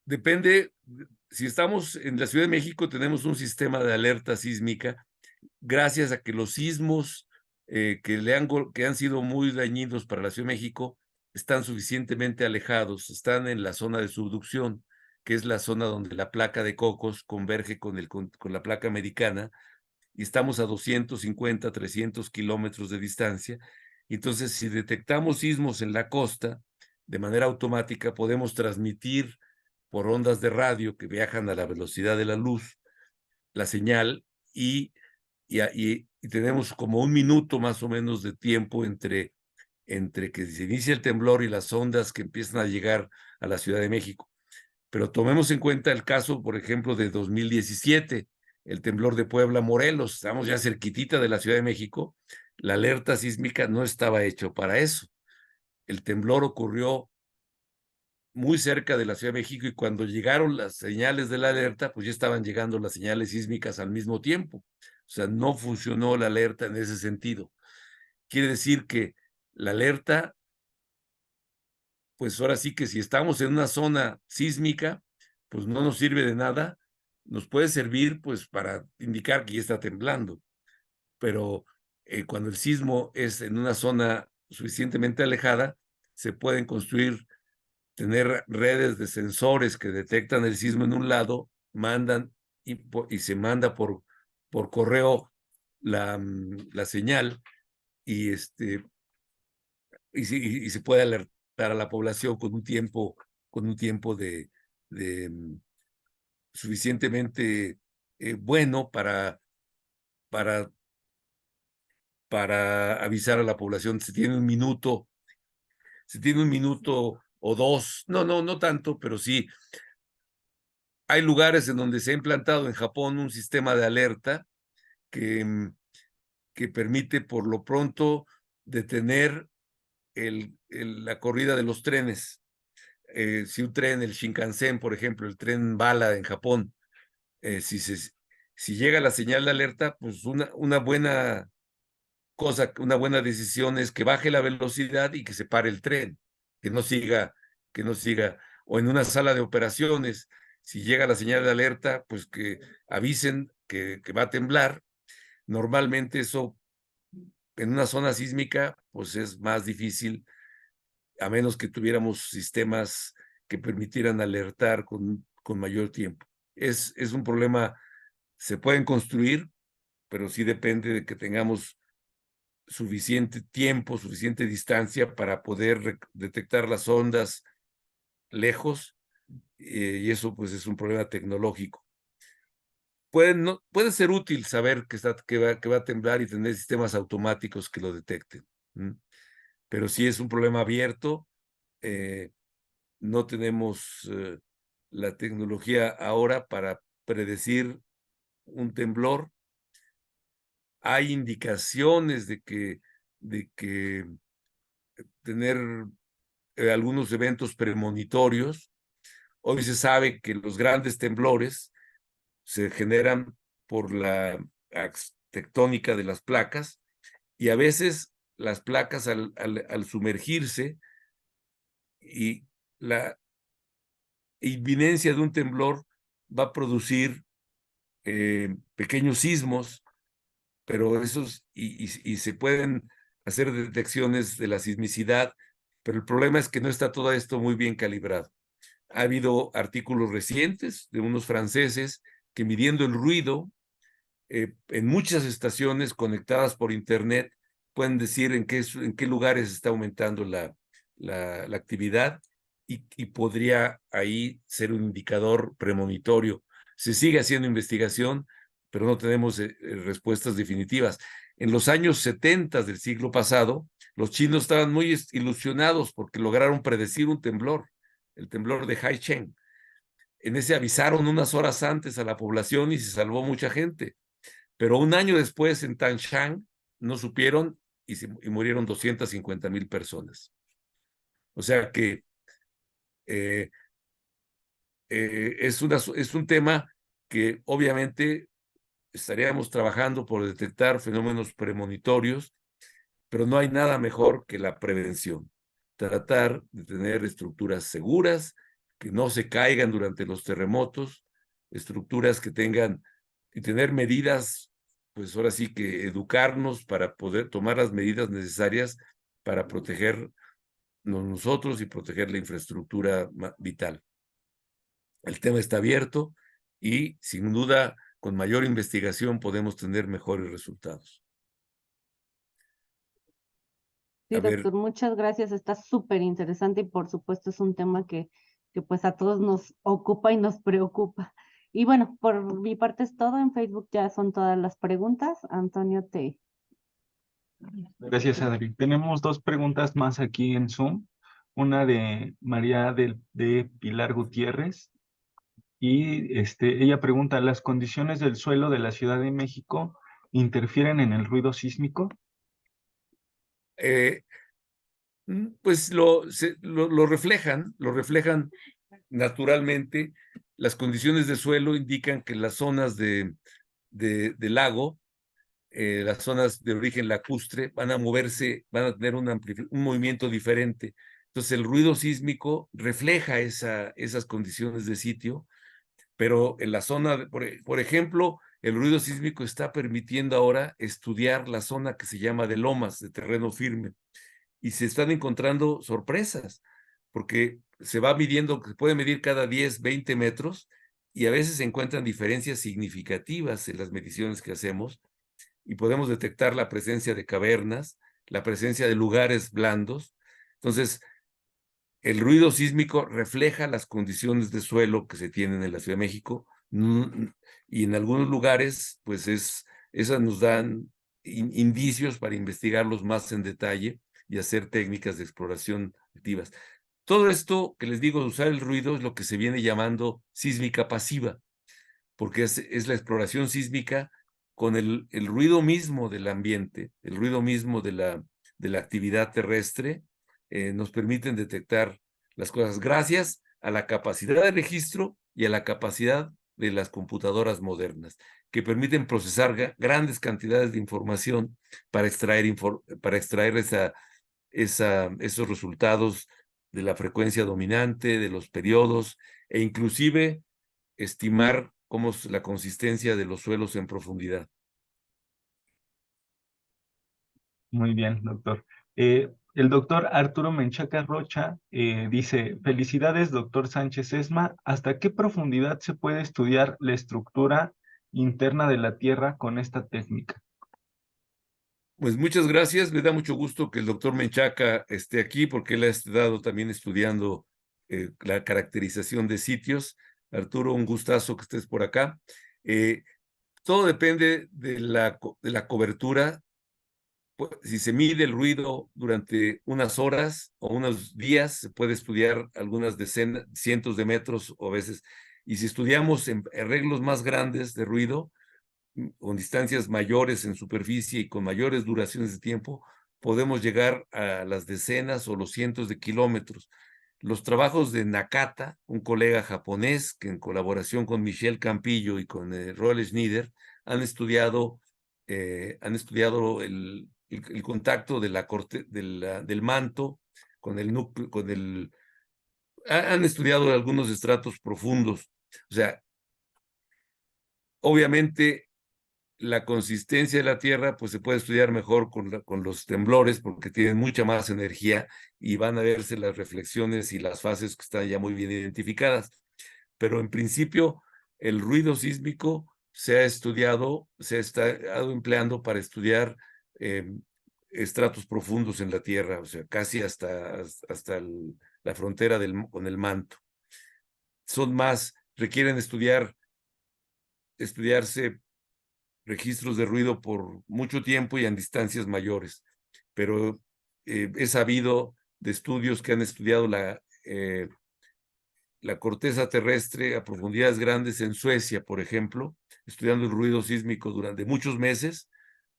depende. Si estamos en la Ciudad de México, tenemos un sistema de alerta sísmica, gracias a que los sismos que han sido muy dañinos para la Ciudad de México están suficientemente alejados, están en la zona de subducción, que es la zona donde la placa de Cocos converge con la placa americana, y estamos a 250, 300 kilómetros de distancia. Entonces, si detectamos sismos en la costa, de manera automática podemos transmitir por ondas de radio que viajan a la velocidad de la luz la señal, y tenemos como un minuto más o menos de tiempo entre que se inicia el temblor y las ondas que empiezan a llegar a la Ciudad de México. Pero tomemos en cuenta el caso, por ejemplo, de 2017, el temblor de Puebla, Morelos. Estamos ya cerquitita de la Ciudad de México. La alerta sísmica no estaba hecho para eso. El temblor ocurrió muy cerca de la Ciudad de México, y cuando llegaron las señales de la alerta, pues ya estaban llegando las señales sísmicas al mismo tiempo. O sea, no funcionó la alerta en ese sentido. Quiere decir que la alerta, pues ahora sí que si estamos en una zona sísmica, pues no nos sirve de nada. Nos puede servir pues para indicar que ya está temblando, pero cuando el sismo es en una zona suficientemente alejada, se pueden tener redes de sensores que detectan el sismo en un lado mandan y se manda por correo la señal y y se puede alertar a la población con un tiempo de suficientemente bueno para avisar a la población. Se tiene un minuto o dos, no tanto, pero sí. Hay lugares en donde se ha implantado en Japón un sistema de alerta que permite por lo pronto detener la corrida de los trenes. Si un tren, el Shinkansen, por ejemplo, el tren bala en Japón, si llega la señal de alerta, pues una buena cosa, una buena decisión es que baje la velocidad y que se pare el tren, que no siga, o en una sala de operaciones, si llega la señal de alerta, pues que avisen que va a temblar. Normalmente eso en una zona sísmica, pues es más difícil, a menos que tuviéramos sistemas que permitieran alertar con mayor tiempo. Es un problema, se pueden construir, pero sí depende de que tengamos suficiente tiempo, suficiente distancia para poder detectar las ondas lejos, y eso pues es un problema tecnológico. Puede ser útil saber que va a temblar y tener sistemas automáticos que lo detecten, pero si es un problema abierto, no tenemos la tecnología ahora para predecir un temblor. Hay indicaciones de que tener algunos eventos premonitorios. Hoy se sabe que los grandes temblores se generan por la tectónica de las placas, y a veces las placas al sumergirse y la inminencia de un temblor va a producir pequeños sismos, pero esos y se pueden hacer detecciones de la sismicidad, pero el problema es que no está todo esto muy bien calibrado. Ha habido artículos recientes de unos franceses que, midiendo el ruido en muchas estaciones conectadas por internet, pueden decir en qué lugares está aumentando la actividad, y podría ahí ser un indicador premonitorio. Se sigue haciendo investigación, pero no tenemos respuestas definitivas. En los años 70 del siglo pasado, los chinos estaban muy ilusionados porque lograron predecir un temblor, el temblor de Haicheng. En ese avisaron unas horas antes a la población y se salvó mucha gente. Pero un año después en Tangshan no supieron y murieron 250,000 personas. O sea que es un tema que obviamente estaríamos trabajando por detectar fenómenos premonitorios, pero no hay nada mejor que la prevención. Tratar de tener estructuras seguras, que no se caigan durante los terremotos, estructuras que tengan y tener medidas, pues ahora sí que educarnos para poder tomar las medidas necesarias para protegernos nosotros y proteger la infraestructura vital. El tema está abierto y sin duda con mayor investigación podemos tener mejores resultados. Sí, A ver, doctor, muchas gracias. Está súper interesante y por supuesto es un tema que pues a todos nos ocupa y nos preocupa. Y bueno, por mi parte es todo. En Facebook ya son todas las preguntas. Antonio, Gracias, Adri. Tenemos dos preguntas más aquí en Zoom. Una de María de Pilar Gutiérrez. Y ella pregunta, ¿las condiciones del suelo de la Ciudad de México interfieren en el ruido sísmico? pues lo reflejan naturalmente. Las condiciones de suelo indican que las zonas de lago, las zonas de origen lacustre, van a moverse, van a tener un movimiento diferente. Entonces el ruido sísmico refleja esas condiciones de sitio, pero en la zona, por ejemplo, el ruido sísmico está permitiendo ahora estudiar la zona que se llama de lomas, de terreno firme, y se están encontrando sorpresas, porque se va midiendo, se puede medir cada 10, 20 metros, y a veces se encuentran diferencias significativas en las mediciones que hacemos y podemos detectar la presencia de cavernas, la presencia de lugares blandos. Entonces, el ruido sísmico refleja las condiciones de suelo que se tienen en la Ciudad de México y en algunos lugares, pues esas nos dan indicios para investigarlos más en detalle y hacer técnicas de exploración activas. Todo esto que les digo de usar el ruido es lo que se viene llamando sísmica pasiva, porque es la exploración sísmica con el ruido mismo del ambiente, el ruido mismo de la actividad terrestre, nos permiten detectar las cosas gracias a la capacidad de registro y a la capacidad de las computadoras modernas, que permiten procesar grandes cantidades de información para extraer, esos resultados de la frecuencia dominante, de los periodos, e inclusive estimar cómo es la consistencia de los suelos en profundidad. Muy bien, doctor. El doctor Arturo Menchaca Rocha dice, felicidades, doctor Sánchez Sesma. ¿Hasta qué profundidad se puede estudiar la estructura interna de la Tierra con esta técnica? Pues muchas gracias. Me da mucho gusto que el doctor Menchaca esté aquí porque él ha estado también estudiando la caracterización de sitios. Arturo, un gustazo que estés por acá. Todo depende de la cobertura. Si se mide el ruido durante unas horas o unos días, se puede estudiar algunas decenas, cientos de metros o veces. Y si estudiamos en arreglos más grandes de ruido, con distancias mayores en superficie y con mayores duraciones de tiempo, podemos llegar a las decenas o los cientos de kilómetros. Los trabajos de Nakata, un colega japonés que en colaboración con Michel Campillo y con Roel Schneider han estudiado el contacto de la corte, del manto con el núcleo, han estudiado algunos estratos profundos. O sea, obviamente la consistencia de la Tierra pues se puede estudiar mejor con los temblores porque tienen mucha más energía y van a verse las reflexiones y las fases que están ya muy bien identificadas. Pero en principio el ruido sísmico se ha estudiado, se ha estado empleando para estudiar estratos profundos en la Tierra, o sea, casi hasta la frontera con el manto. Requieren estudiarse registros de ruido por mucho tiempo y en distancias mayores, pero he sabido de estudios que han estudiado la corteza terrestre a profundidades grandes en Suecia, por ejemplo, estudiando el ruido sísmico durante muchos meses,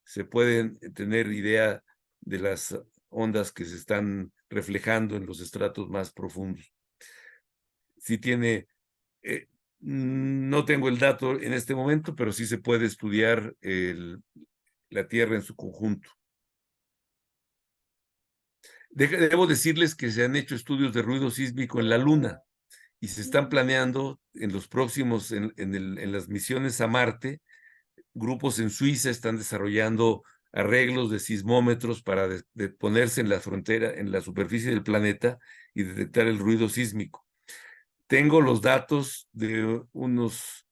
se pueden tener idea de las ondas que se están reflejando en los estratos más profundos. Sí tiene, no tengo el dato en este momento, pero sí se puede estudiar la Tierra en su conjunto. Debo decirles que se han hecho estudios de ruido sísmico en la Luna y se están planeando en los próximos, en las misiones a Marte. Grupos en Suiza están desarrollando arreglos de sismómetros para ponerse en la frontera, en la superficie del planeta y detectar el ruido sísmico. Tengo los datos de unos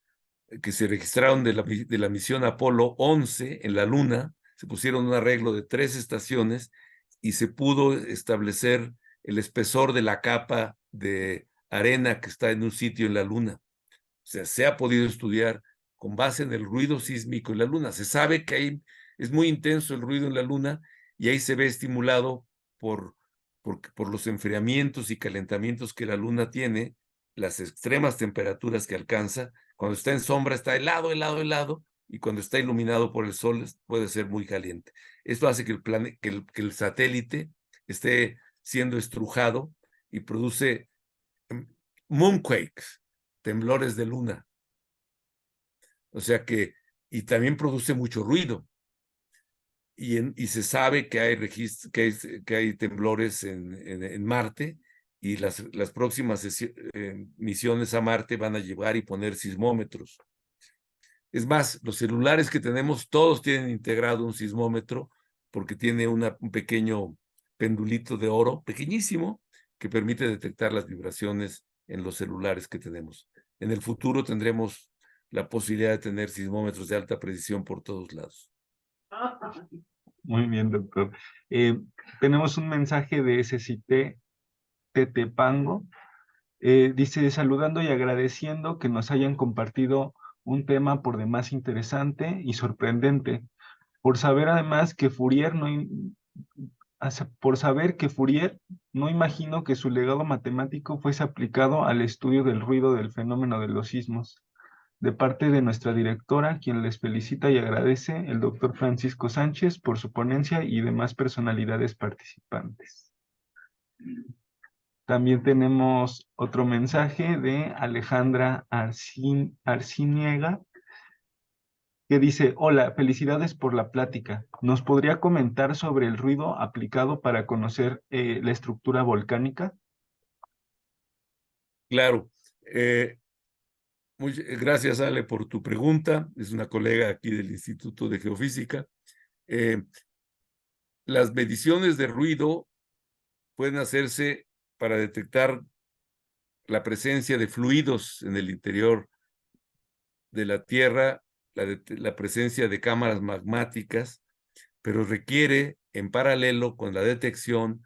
que se registraron de la misión Apolo 11 en la Luna. Se pusieron un arreglo de 3 estaciones y se pudo establecer el espesor de la capa de arena que está en un sitio en la Luna. O sea, se ha podido estudiar con base en el ruido sísmico en la Luna. Se sabe que es muy intenso el ruido en la Luna y ahí se ve estimulado por los enfriamientos y calentamientos que la Luna tiene, las extremas temperaturas que alcanza. Cuando está en sombra está helado, helado, helado, y cuando está iluminado por el sol puede ser muy caliente. Esto hace que el satélite esté siendo estrujado y produce moonquakes, temblores de luna. O sea y también produce mucho ruido. Y se sabe que hay que hay temblores en Marte, y las próximas misiones a Marte van a llevar y poner sismómetros. Es más, los celulares que tenemos, todos tienen integrado un sismómetro, porque tiene un pequeño pendulito de oro, pequeñísimo, que permite detectar las vibraciones en los celulares que tenemos. en el futuro tendremos la posibilidad de tener sismómetros de alta precisión por todos lados. Muy bien, doctor. Tenemos un mensaje de SCT Tetepango. Dice, saludando y agradeciendo que nos hayan compartido un tema por demás interesante y sorprendente. Por saber además que Fourier no imagino que su legado matemático fuese aplicado al estudio del ruido del fenómeno de los sismos. De parte de nuestra directora, quien les felicita y agradece, el doctor Francisco Sánchez, por su ponencia y demás personalidades participantes. También tenemos otro mensaje de Alejandra Arciniega, que dice, hola, felicidades por la plática. ¿Nos podría comentar sobre el ruido aplicado para conocer la estructura volcánica? Claro. Gracias, Ale, por tu pregunta. Es una colega aquí del Instituto de Geofísica. Las mediciones de ruido pueden hacerse para detectar la presencia de fluidos en el interior de la Tierra, la presencia de cámaras magmáticas, pero requiere en paralelo con la detección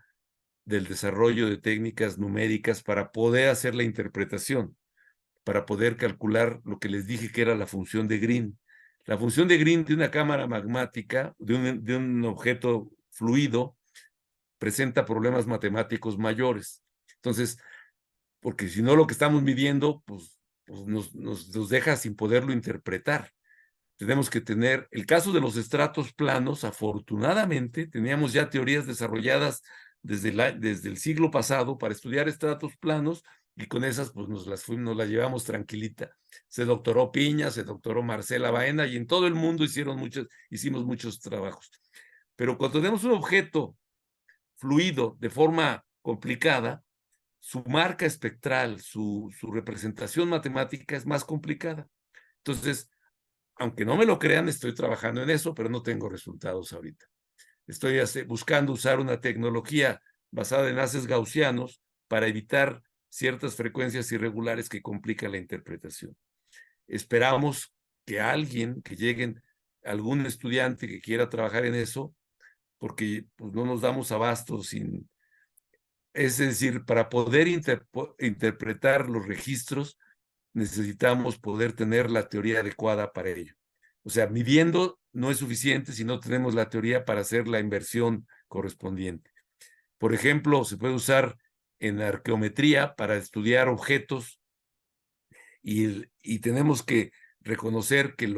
del desarrollo de técnicas numéricas para poder hacer la interpretación, para poder calcular lo que les dije que era la función de Green. La función de Green de una cámara magmática, de un objeto fluido, presenta problemas matemáticos mayores. Entonces, porque si no lo que estamos midiendo, pues nos deja sin poderlo interpretar. Tenemos que tener, el caso de los estratos planos, afortunadamente, teníamos ya teorías desarrolladas desde el siglo pasado para estudiar estratos planos, y con esas pues nos las llevamos tranquilita. Se doctoró Piña, se doctoró Marcela Baena, y en todo el mundo hicimos muchos trabajos. Pero cuando tenemos un objeto fluido de forma complicada, su marca espectral, su representación matemática es más complicada. Entonces, aunque no me lo crean, estoy trabajando en eso, pero no tengo resultados ahorita. Estoy buscando usar una tecnología basada en haces gaussianos para evitar ciertas frecuencias irregulares que complican la interpretación. Esperamos que algún estudiante que quiera trabajar en eso, porque pues, no nos damos abasto sin... Es decir, para poder interpretar los registros, necesitamos poder tener la teoría adecuada para ello. O sea, midiendo no es suficiente si no tenemos la teoría para hacer la inversión correspondiente. Por ejemplo, se puede usar en arqueometría para estudiar objetos y tenemos que reconocer que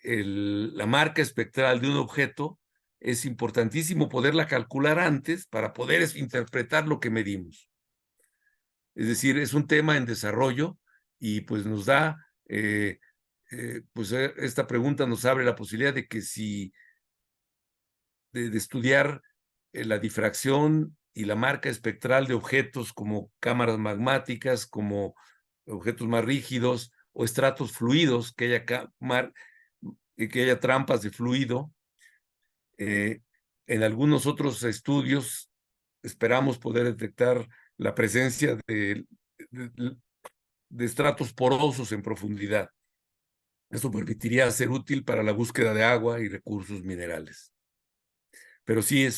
la marca espectral de un objeto es importantísimo poderla calcular antes para poder interpretar lo que medimos. Es decir, es un tema en desarrollo y pues nos da, esta pregunta nos abre la posibilidad de que de estudiar la difracción y la marca espectral de objetos como cámaras magmáticas, como objetos más rígidos o estratos fluidos, que haya trampas de fluido. En algunos otros estudios esperamos poder detectar la presencia de estratos porosos en profundidad. Eso permitiría ser útil para la búsqueda de agua y recursos minerales. Pero sí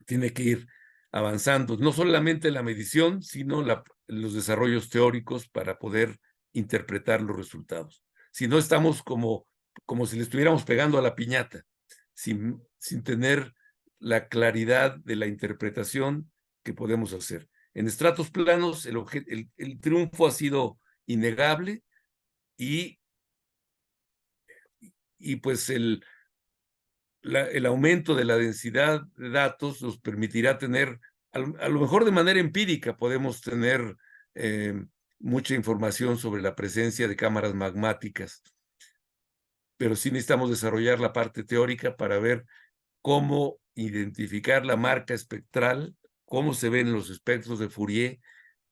tiene que ir avanzando, no solamente la medición, sino los desarrollos teóricos para poder interpretar los resultados. Si no, estamos como si le estuviéramos pegando a la piñata, sin tener la claridad de la interpretación que podemos hacer. En estratos planos, el triunfo ha sido innegable y pues el aumento de la densidad de datos nos permitirá tener, a lo mejor de manera empírica, podemos tener mucha información sobre la presencia de cámaras magmáticas, pero sí necesitamos desarrollar la parte teórica para ver cómo identificar la marca espectral, cómo se ven los espectros de Fourier,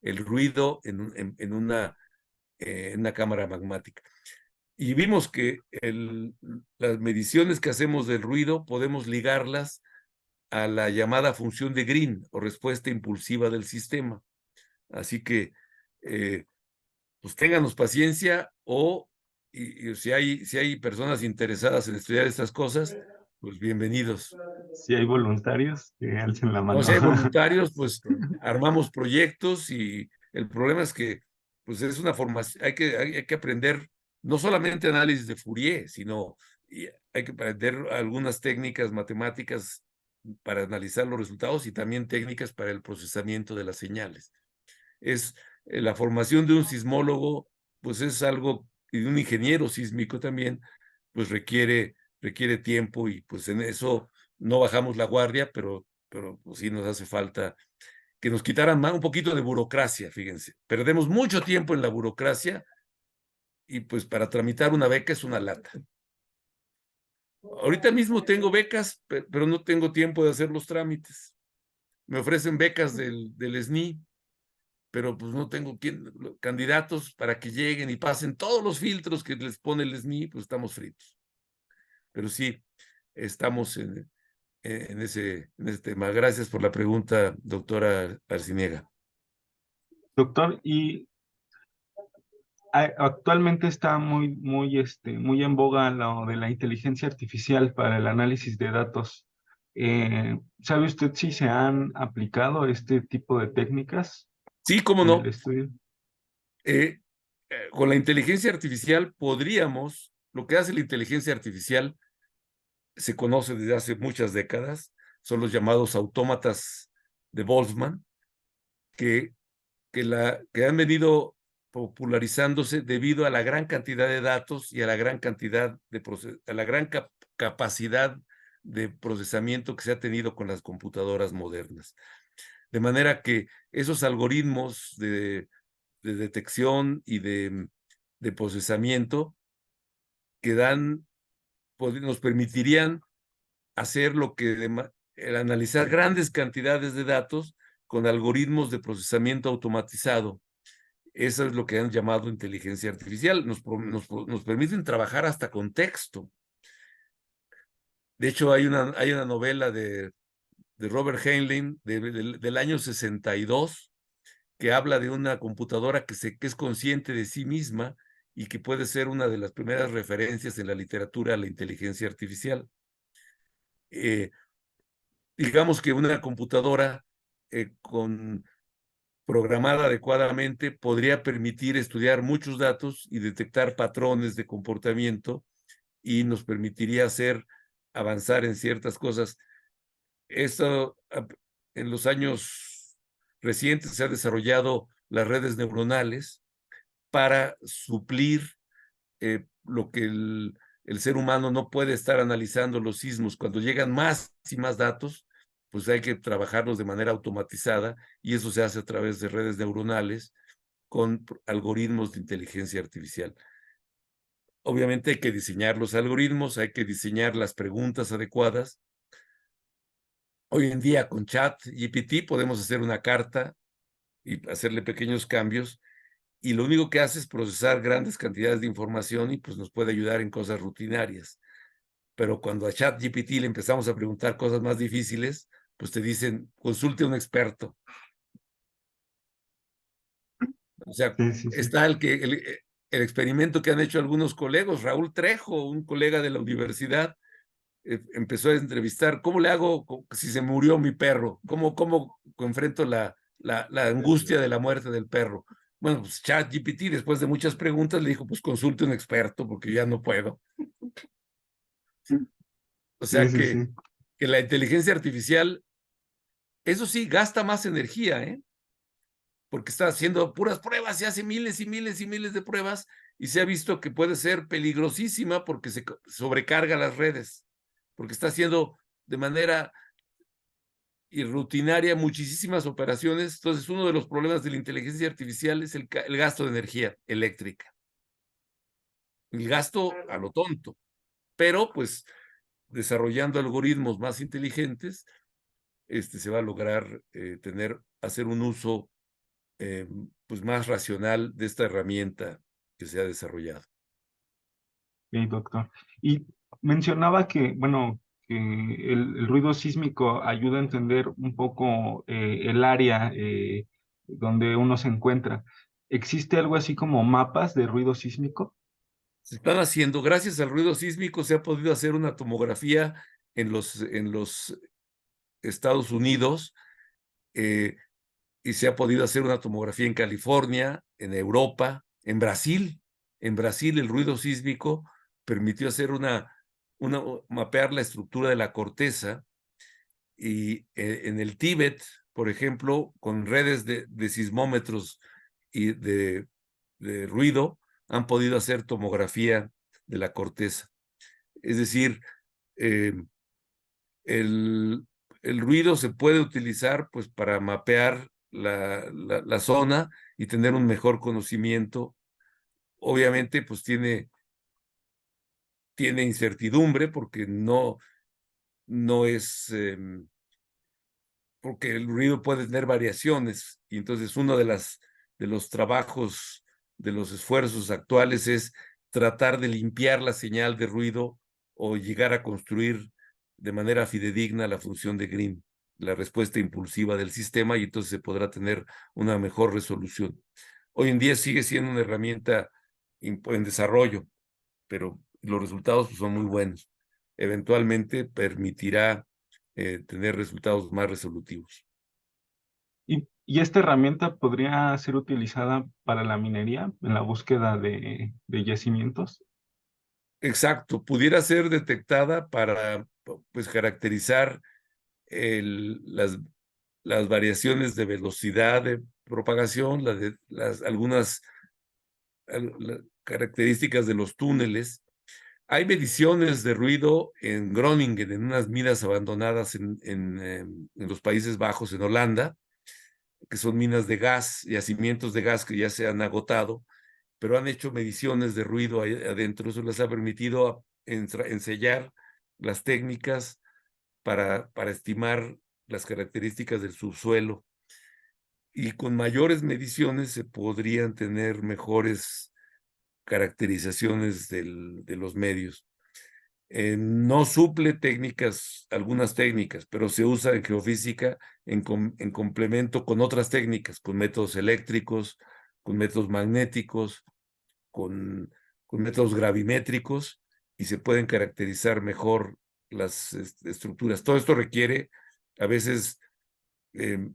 el ruido en una cámara magmática. Y vimos que las mediciones que hacemos del ruido podemos ligarlas a la llamada función de Green o respuesta impulsiva del sistema. Así que pues ténganos paciencia y si hay personas interesadas en estudiar estas cosas, pues bienvenidos. Si hay voluntarios, que alcen la O mano. si hay voluntarios, pues armamos proyectos y el problema es que pues es una formación, hay que aprender no solamente análisis de Fourier, sino hay que aprender algunas técnicas matemáticas para analizar los resultados y también técnicas para el procesamiento de las señales. Es la formación de un sismólogo, pues es algo, y de un ingeniero sísmico también, pues requiere tiempo y pues en eso no bajamos la guardia, pero pues, sí nos hace falta que nos quitaran un poquito de burocracia, fíjense. Perdemos mucho tiempo en la burocracia y pues para tramitar una beca es una lata. Ahorita mismo tengo becas, pero no tengo tiempo de hacer los trámites. Me ofrecen becas del SNI, pero pues no tengo candidatos para que lleguen y pasen todos los filtros que les pone el SNI, pues estamos fritos. Pero sí, estamos en ese tema. Gracias por la pregunta, doctora Arciniega. Doctor, y actualmente está muy en boga lo de la inteligencia artificial para el análisis de datos. ¿Sabe usted si se han aplicado este tipo de técnicas Sí, cómo en el no. estudio? Con la inteligencia artificial podríamos, lo que hace la inteligencia artificial se conoce desde hace muchas décadas, son los llamados autómatas de Boltzmann, que han venido popularizándose debido a la gran cantidad de datos y a la gran cantidad a la gran capacidad de procesamiento que se ha tenido con las computadoras modernas. De manera que esos algoritmos de detección y de procesamiento que nos permitirían hacer el analizar grandes cantidades de datos con algoritmos de procesamiento automatizado. Eso es lo que han llamado inteligencia artificial. Nos permiten trabajar hasta con texto. De hecho, hay una novela de Robert Heinlein del año 62 que habla de una computadora que es consciente de sí misma y que puede ser una de las primeras referencias en la literatura a la inteligencia artificial. Digamos que una computadora programada adecuadamente podría permitir estudiar muchos datos y detectar patrones de comportamiento y nos permitiría avanzar en ciertas cosas. Esto en los años recientes se ha desarrollado las redes neuronales para suplir lo que el ser humano no puede estar analizando los sismos. Cuando llegan más y más datos, pues hay que trabajarlos de manera automatizada y eso se hace a través de redes neuronales con algoritmos de inteligencia artificial. Obviamente hay que diseñar los algoritmos, hay que diseñar las preguntas adecuadas. Hoy en día con ChatGPT podemos hacer una carta y hacerle pequeños cambios y lo único que hace es procesar grandes cantidades de información y pues nos puede ayudar en cosas rutinarias. Pero cuando a ChatGPT le empezamos a preguntar cosas más difíciles, pues te dicen, consulte a un experto. O sea, Sí. está el experimento que han hecho algunos colegas. Raúl Trejo, un colega de la universidad, empezó a entrevistar, ¿cómo le hago si se murió mi perro? ¿Cómo enfrento la angustia de la muerte del perro? Bueno, pues ChatGPT, después de muchas preguntas, le dijo, pues consulte a un experto porque ya no puedo. O sea Sí. que la inteligencia artificial, eso sí, gasta más energía, ¿eh? Porque está haciendo puras pruebas y hace miles y miles y miles de pruebas y se ha visto que puede ser peligrosísima porque se sobrecarga las redes, porque está haciendo de manera rutinaria muchísimas operaciones. Entonces, uno de los problemas de la inteligencia artificial es el gasto de energía eléctrica. El gasto a lo tonto, pero pues desarrollando algoritmos más inteligentes, se va a lograr hacer un uso pues más racional de esta herramienta que se ha desarrollado. Sí, doctor. Y mencionaba que, bueno, que el ruido sísmico ayuda a entender un poco el área donde uno se encuentra. ¿Existe algo así como mapas de ruido sísmico? Se están haciendo, gracias al ruido sísmico, se ha podido hacer una tomografía en los Estados Unidos, y se ha podido hacer una tomografía en California, en Europa, en Brasil. En Brasil el ruido sísmico permitió hacer mapear la estructura de la corteza, y en el Tíbet, por ejemplo, con redes de sismómetros y de ruido, han podido hacer tomografía de la corteza. Es decir, eh, el, el ruido se puede utilizar pues para mapear la zona y tener un mejor conocimiento. Obviamente, pues tiene incertidumbre porque no es, porque el ruido puede tener variaciones, y entonces uno de los trabajos, de los esfuerzos actuales es tratar de limpiar la señal de ruido o llegar a construir de manera fidedigna la función de Green, la respuesta impulsiva del sistema, y entonces se podrá tener una mejor resolución. Hoy en día sigue siendo una herramienta en desarrollo, pero los resultados pues, son muy buenos. Eventualmente permitirá tener resultados más resolutivos. ¿Y esta herramienta podría ser utilizada para la minería, en la búsqueda de yacimientos? Exacto, pudiera ser detectada para pues caracterizar las variaciones de velocidad de propagación, algunas características de los túneles. Hay mediciones de ruido en Groningen, en unas minas abandonadas en los Países Bajos, en Holanda, que son minas de gas, yacimientos de gas que ya se han agotado, pero han hecho mediciones de ruido ahí adentro. Eso les ha permitido ensayar las técnicas para estimar las características del subsuelo. Y con mayores mediciones se podrían tener mejores caracterizaciones de los medios. No suple algunas técnicas, pero se usa en geofísica en complemento con otras técnicas, con métodos eléctricos, con métodos magnéticos, con métodos gravimétricos, y se pueden caracterizar mejor las estructuras. Todo esto requiere a veces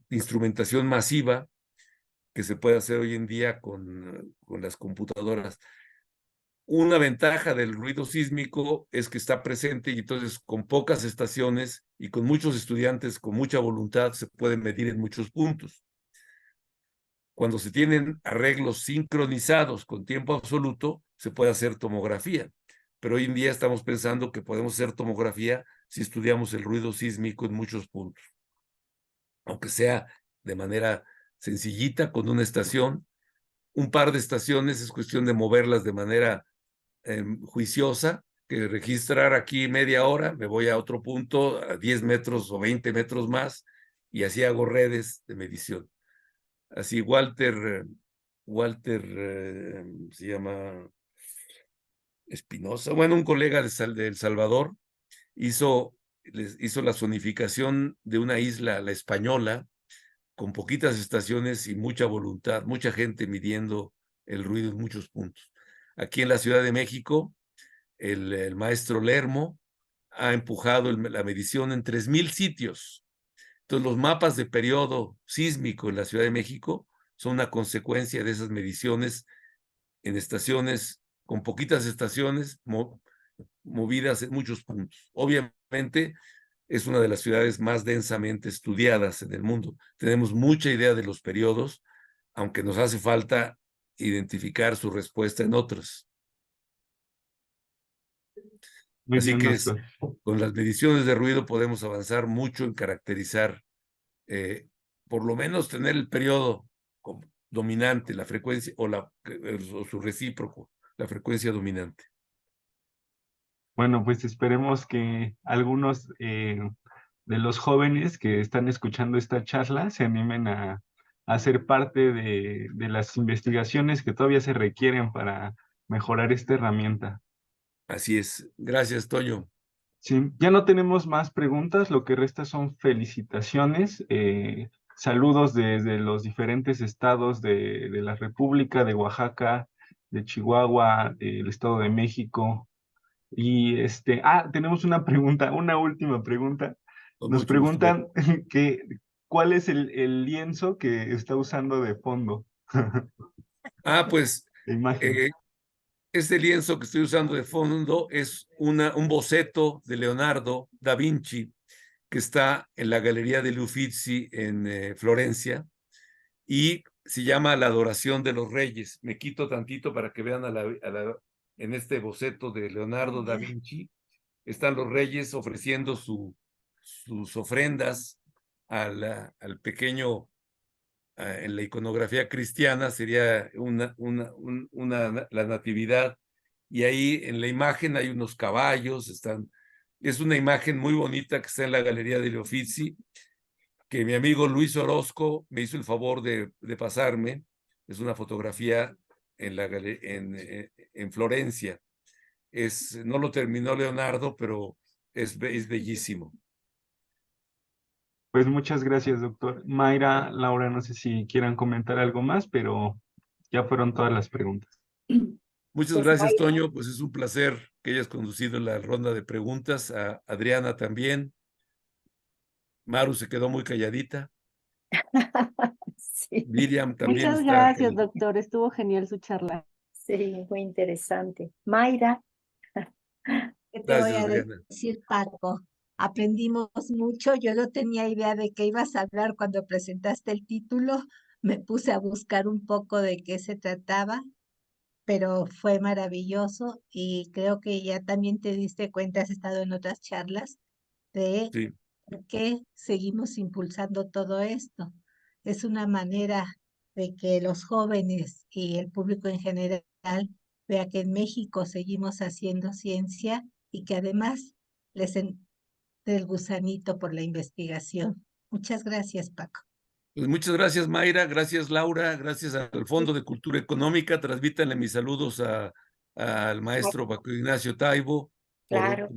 instrumentación masiva que se puede hacer hoy en día con las computadoras. Una ventaja del ruido sísmico es que está presente, y entonces con pocas estaciones y con muchos estudiantes con mucha voluntad se puede medir en muchos puntos. Cuando se tienen arreglos sincronizados con tiempo absoluto, se puede hacer tomografía. Pero hoy en día estamos pensando que podemos hacer tomografía si estudiamos el ruido sísmico en muchos puntos, aunque sea de manera sencillita con una estación. Un par de estaciones es cuestión de moverlas de manera juiciosa, que registrar aquí media hora, me voy a otro punto, a 10 metros o 20 metros más, y así hago redes de medición. Así Walter se llama Espinosa, bueno, un colega de El Salvador, hizo la zonificación de una isla, la Española, con poquitas estaciones y mucha voluntad, mucha gente midiendo el ruido en muchos puntos. Aquí en la Ciudad de México, el maestro Lermo ha empujado la medición en 3,000 sitios. Entonces, los mapas de periodo sísmico en la Ciudad de México son una consecuencia de esas mediciones en estaciones, con poquitas estaciones movidas en muchos puntos. Obviamente, es una de las ciudades más densamente estudiadas en el mundo. Tenemos mucha idea de los periodos, aunque nos hace falta identificar su respuesta en otras. Muy Así bien, que doctor. con las mediciones de ruido podemos avanzar mucho en caracterizar, por lo menos tener el periodo dominante, la frecuencia o su recíproco, la frecuencia dominante. Bueno, pues esperemos que algunos de los jóvenes que están escuchando esta charla se animen a ser parte de las investigaciones que todavía se requieren para mejorar esta herramienta. Así es. Gracias, Toño. Sí, ya no tenemos más preguntas, lo que resta son felicitaciones. saludos desde los diferentes estados de la República, de Oaxaca, de Chihuahua, del Estado de México. Y tenemos una pregunta, una última pregunta. Con Nos mucho gusto. preguntan ¿cuál es el lienzo que está usando de fondo? Pues La imagen. este lienzo que estoy usando de fondo es un boceto de Leonardo da Vinci que está en la Galería de Uffizi en Florencia y se llama La Adoración de los Reyes. Me quito tantito para que vean en este boceto de Leonardo da Vinci. Están los reyes ofreciendo sus ofrendas al pequeño, en la iconografía cristiana sería la natividad, y ahí en la imagen hay unos caballos, es una imagen muy bonita que está en la Galería de Uffizi, que mi amigo Luis Orozco me hizo el favor de pasarme. Es una fotografía en Florencia. No lo terminó Leonardo, pero es bellísimo. Pues muchas gracias, doctor. Mayra, Laura, no sé si quieran comentar algo más, pero ya fueron todas las preguntas. Muchas Pues, gracias, Mayra. Toño. Pues es un placer que hayas conducido la ronda de preguntas. A Adriana también. Maru se quedó muy calladita. Sí, Miriam también Muchas está gracias, calladita. doctor. Estuvo genial su charla. sí, muy interesante. Mayra. ¿Qué te voy Gracias, a Adriana. decir, Paco? Aprendimos mucho. Yo no tenía idea de qué ibas a hablar cuando presentaste el título. Me puse a buscar un poco de qué se trataba, pero fue maravilloso y creo que ya también te diste cuenta, has estado en otras charlas, de Sí. por qué seguimos impulsando todo esto. Es una manera de que los jóvenes y el público en general vea que en México seguimos haciendo ciencia y que además les entra el gusanito por la investigación. Muchas gracias, Paco. Pues muchas gracias, Mayra. Gracias, Laura. Gracias al Fondo de Cultura Económica. Transmítanle mis saludos al maestro Paco Ignacio Taibo Claro.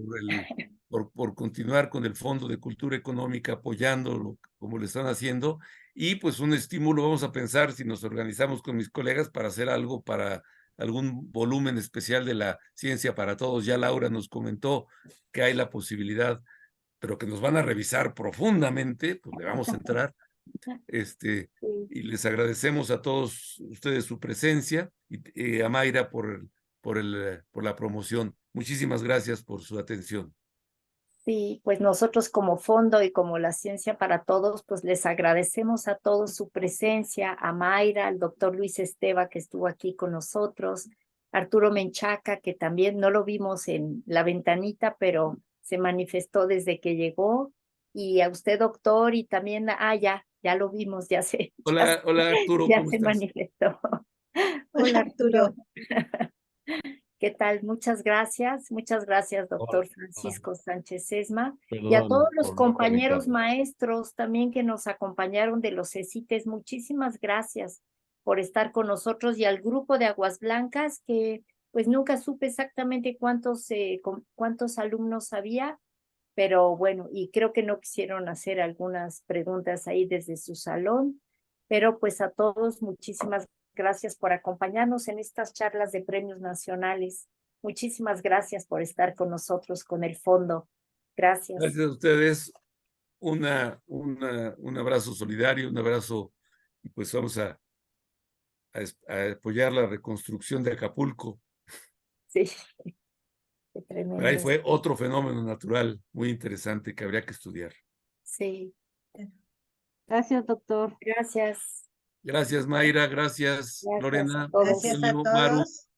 por continuar con el Fondo de Cultura Económica, apoyándolo como lo están haciendo. Y pues un estímulo, vamos a pensar si nos organizamos con mis colegas para hacer algo para algún volumen especial de la ciencia para todos. Ya Laura nos comentó que hay la posibilidad, pero que nos van a revisar profundamente, pues le vamos a entrar. Sí. Y les agradecemos a todos ustedes su presencia y a Mayra por la promoción. Muchísimas gracias por su atención. Sí, pues nosotros como fondo y como la Ciencia para Todos, pues les agradecemos a todos su presencia, a Mayra, al doctor Luis Esteva que estuvo aquí con nosotros, Arturo Menchaca, que también no lo vimos en la ventanita, pero se manifestó desde que llegó, y a usted, doctor, y también, ya lo vimos, Hola, hola Arturo, ya ¿cómo se estás? Hola, manifestó. Hola, Arturo. ¿Qué tal? Muchas gracias, doctor Hola, Francisco Sánchez Sesma, y a todos perdón los por no compañeros conectarme. maestros también que nos acompañaron de los CECITES. Muchísimas gracias por estar con nosotros, y al grupo de Aguas Blancas, que pues nunca supe exactamente cuántos alumnos había, pero bueno, y creo que no quisieron hacer algunas preguntas ahí desde su salón, pero pues a todos muchísimas gracias por acompañarnos en estas charlas de premios nacionales. Muchísimas gracias por estar con nosotros, con el fondo. Gracias. Gracias a ustedes. Un abrazo solidario, un abrazo, y pues vamos a apoyar la reconstrucción de Acapulco. Sí, qué Pero ahí tremendo. fue otro fenómeno natural muy interesante que habría que estudiar. Sí, Gracias, doctor. gracias. Gracias, Mayra. Gracias, Gracias a Lorena, todos. Gracias a Antonio, Maru. todos.